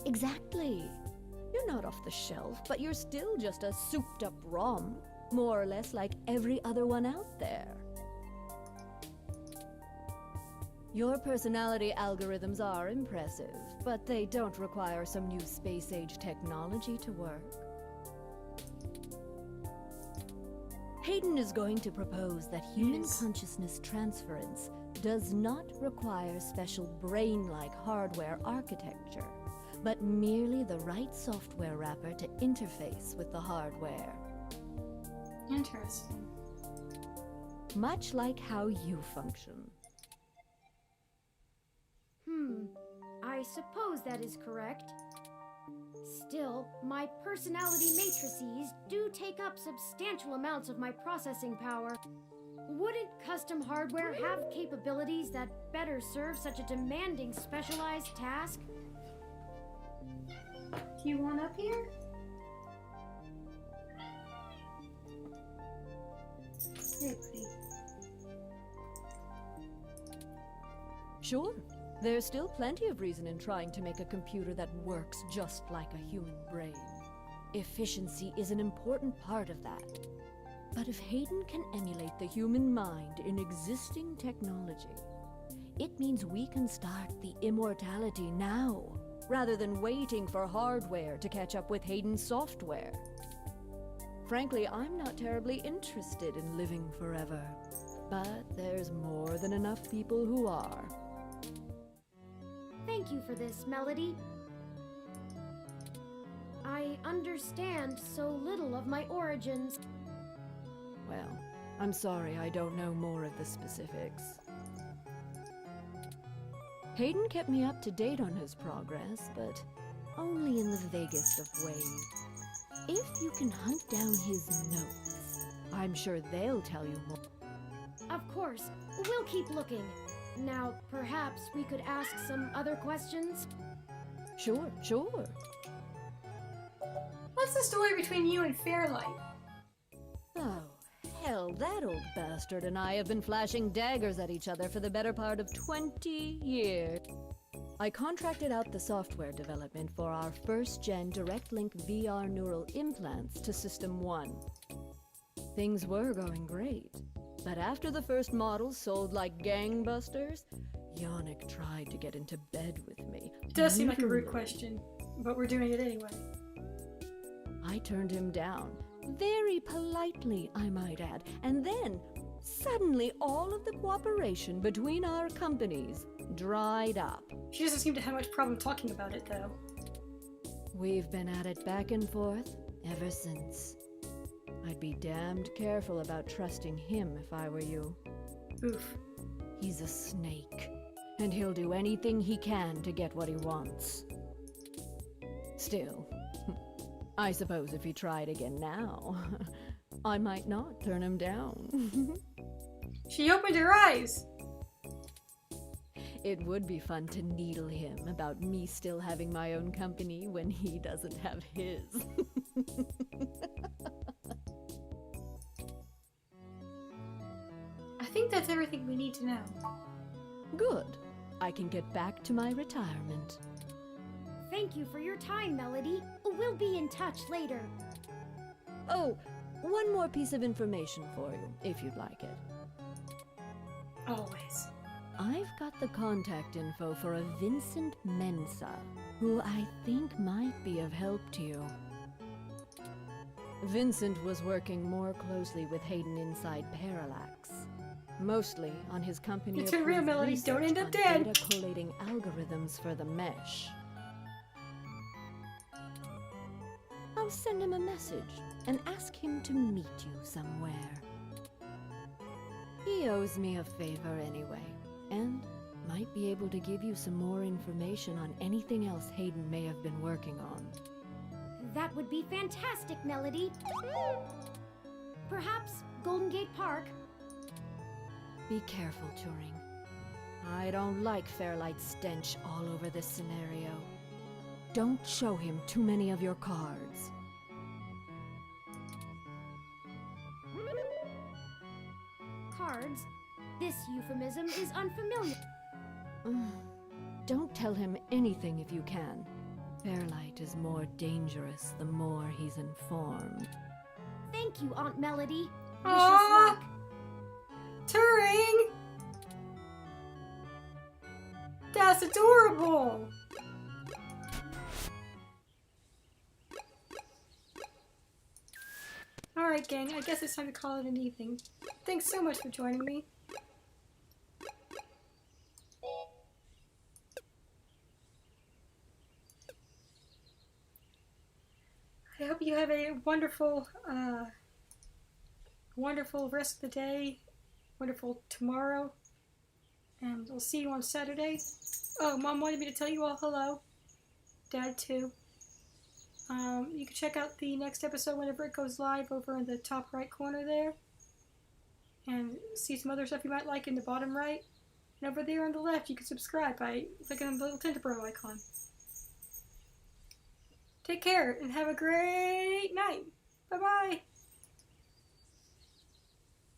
Exactly. You're not off the shelf, but you're still just a souped-up ROM, more or less like every other one out there. Your personality algorithms are impressive, but they don't require some new space-age technology to work. Hayden is going to propose that human consciousness transference does not require special brain-like hardware architecture, but merely the right software wrapper to interface with the hardware. Interesting. Much like how you function. I suppose that is correct. Still, my personality matrices do take up substantial amounts of my processing power. Wouldn't custom hardware have capabilities that better serve such a demanding specialized task? Do you want up here? Hey, buddy. Sure. There's still plenty of reason in trying to make a computer that works just like a human brain. Efficiency is an important part of that. But if Hayden can emulate the human mind in existing technology, it means we can start the immortality now, rather than waiting for hardware to catch up with Hayden's software. Frankly, I'm not terribly interested in living forever, but there's more than enough people who are. Thank you for this, Melody. I understand so little of my origins. Well, I'm sorry I don't know more of the specifics. Hayden kept me up to date on his progress, but only in the vaguest of ways. If you can hunt down his notes, I'm sure they'll tell you more. Of course, we'll keep looking. Now, perhaps we could ask some other questions? Sure. What's the story between you and Fairlight? Oh, hell, that old bastard and I have been flashing daggers at each other for the better part of 20 years. I contracted out the software development for our first-gen direct-link VR neural implants to System 1. Things were going great, but after the first models sold like gangbusters, Yannick tried to get into bed with me. It does seem like a rude question, but we're doing it anyway. I turned him down. Very politely, I might add. And then, suddenly, all of the cooperation between our companies dried up. She doesn't seem to have much problem talking about it, though. We've been at it back and forth ever since. I'd be damned careful about trusting him if I were you. Oof. He's a snake, and he'll do anything he can to get what he wants. Still, I suppose if he tried again now, I might not turn him down. She opened her eyes! It would be fun to needle him about me still having my own company when he doesn't have his. I think that's everything we need to know. Good. I can get back to my retirement. Thank you for your time, Melody. We'll be in touch later. Oh, one more piece of information for you, if you'd like it. Always. I've got the contact info for a Vincent Mensa, who I think might be of help to you. Vincent was working more closely with Hayden inside Parallax, mostly on his company It's a real Melody, don't end up dead. data collating algorithms for the mesh. I'll send him a message and ask him to meet you somewhere. He owes me a favor anyway, and might be able to give you some more information on anything else Hayden may have been working on. That would be fantastic, Melody. Perhaps Golden Gate Park? Be careful, Turing. I don't like Fairlight's stench all over this scenario. Don't show him too many of your cards. Cards? This euphemism is unfamiliar. Don't tell him anything if you can. Fairlight is more dangerous the more he's informed. Thank you, Aunt Melody. Wish us Aww. luck. Turing! That's adorable! Alright, gang, I guess it's time to call it an evening. Thanks so much for joining me. I hope you have a wonderful, wonderful rest of the day, wonderful tomorrow, and we'll see you on Saturday. Oh, Mom wanted me to tell you all hello. Dad, too. You can check out the next episode whenever it goes live over in the top right corner there. And see some other stuff you might like in the bottom right. And over there on the left, you can subscribe by clicking on the little Tinterbro icon. Take care and have a great night. Bye-bye.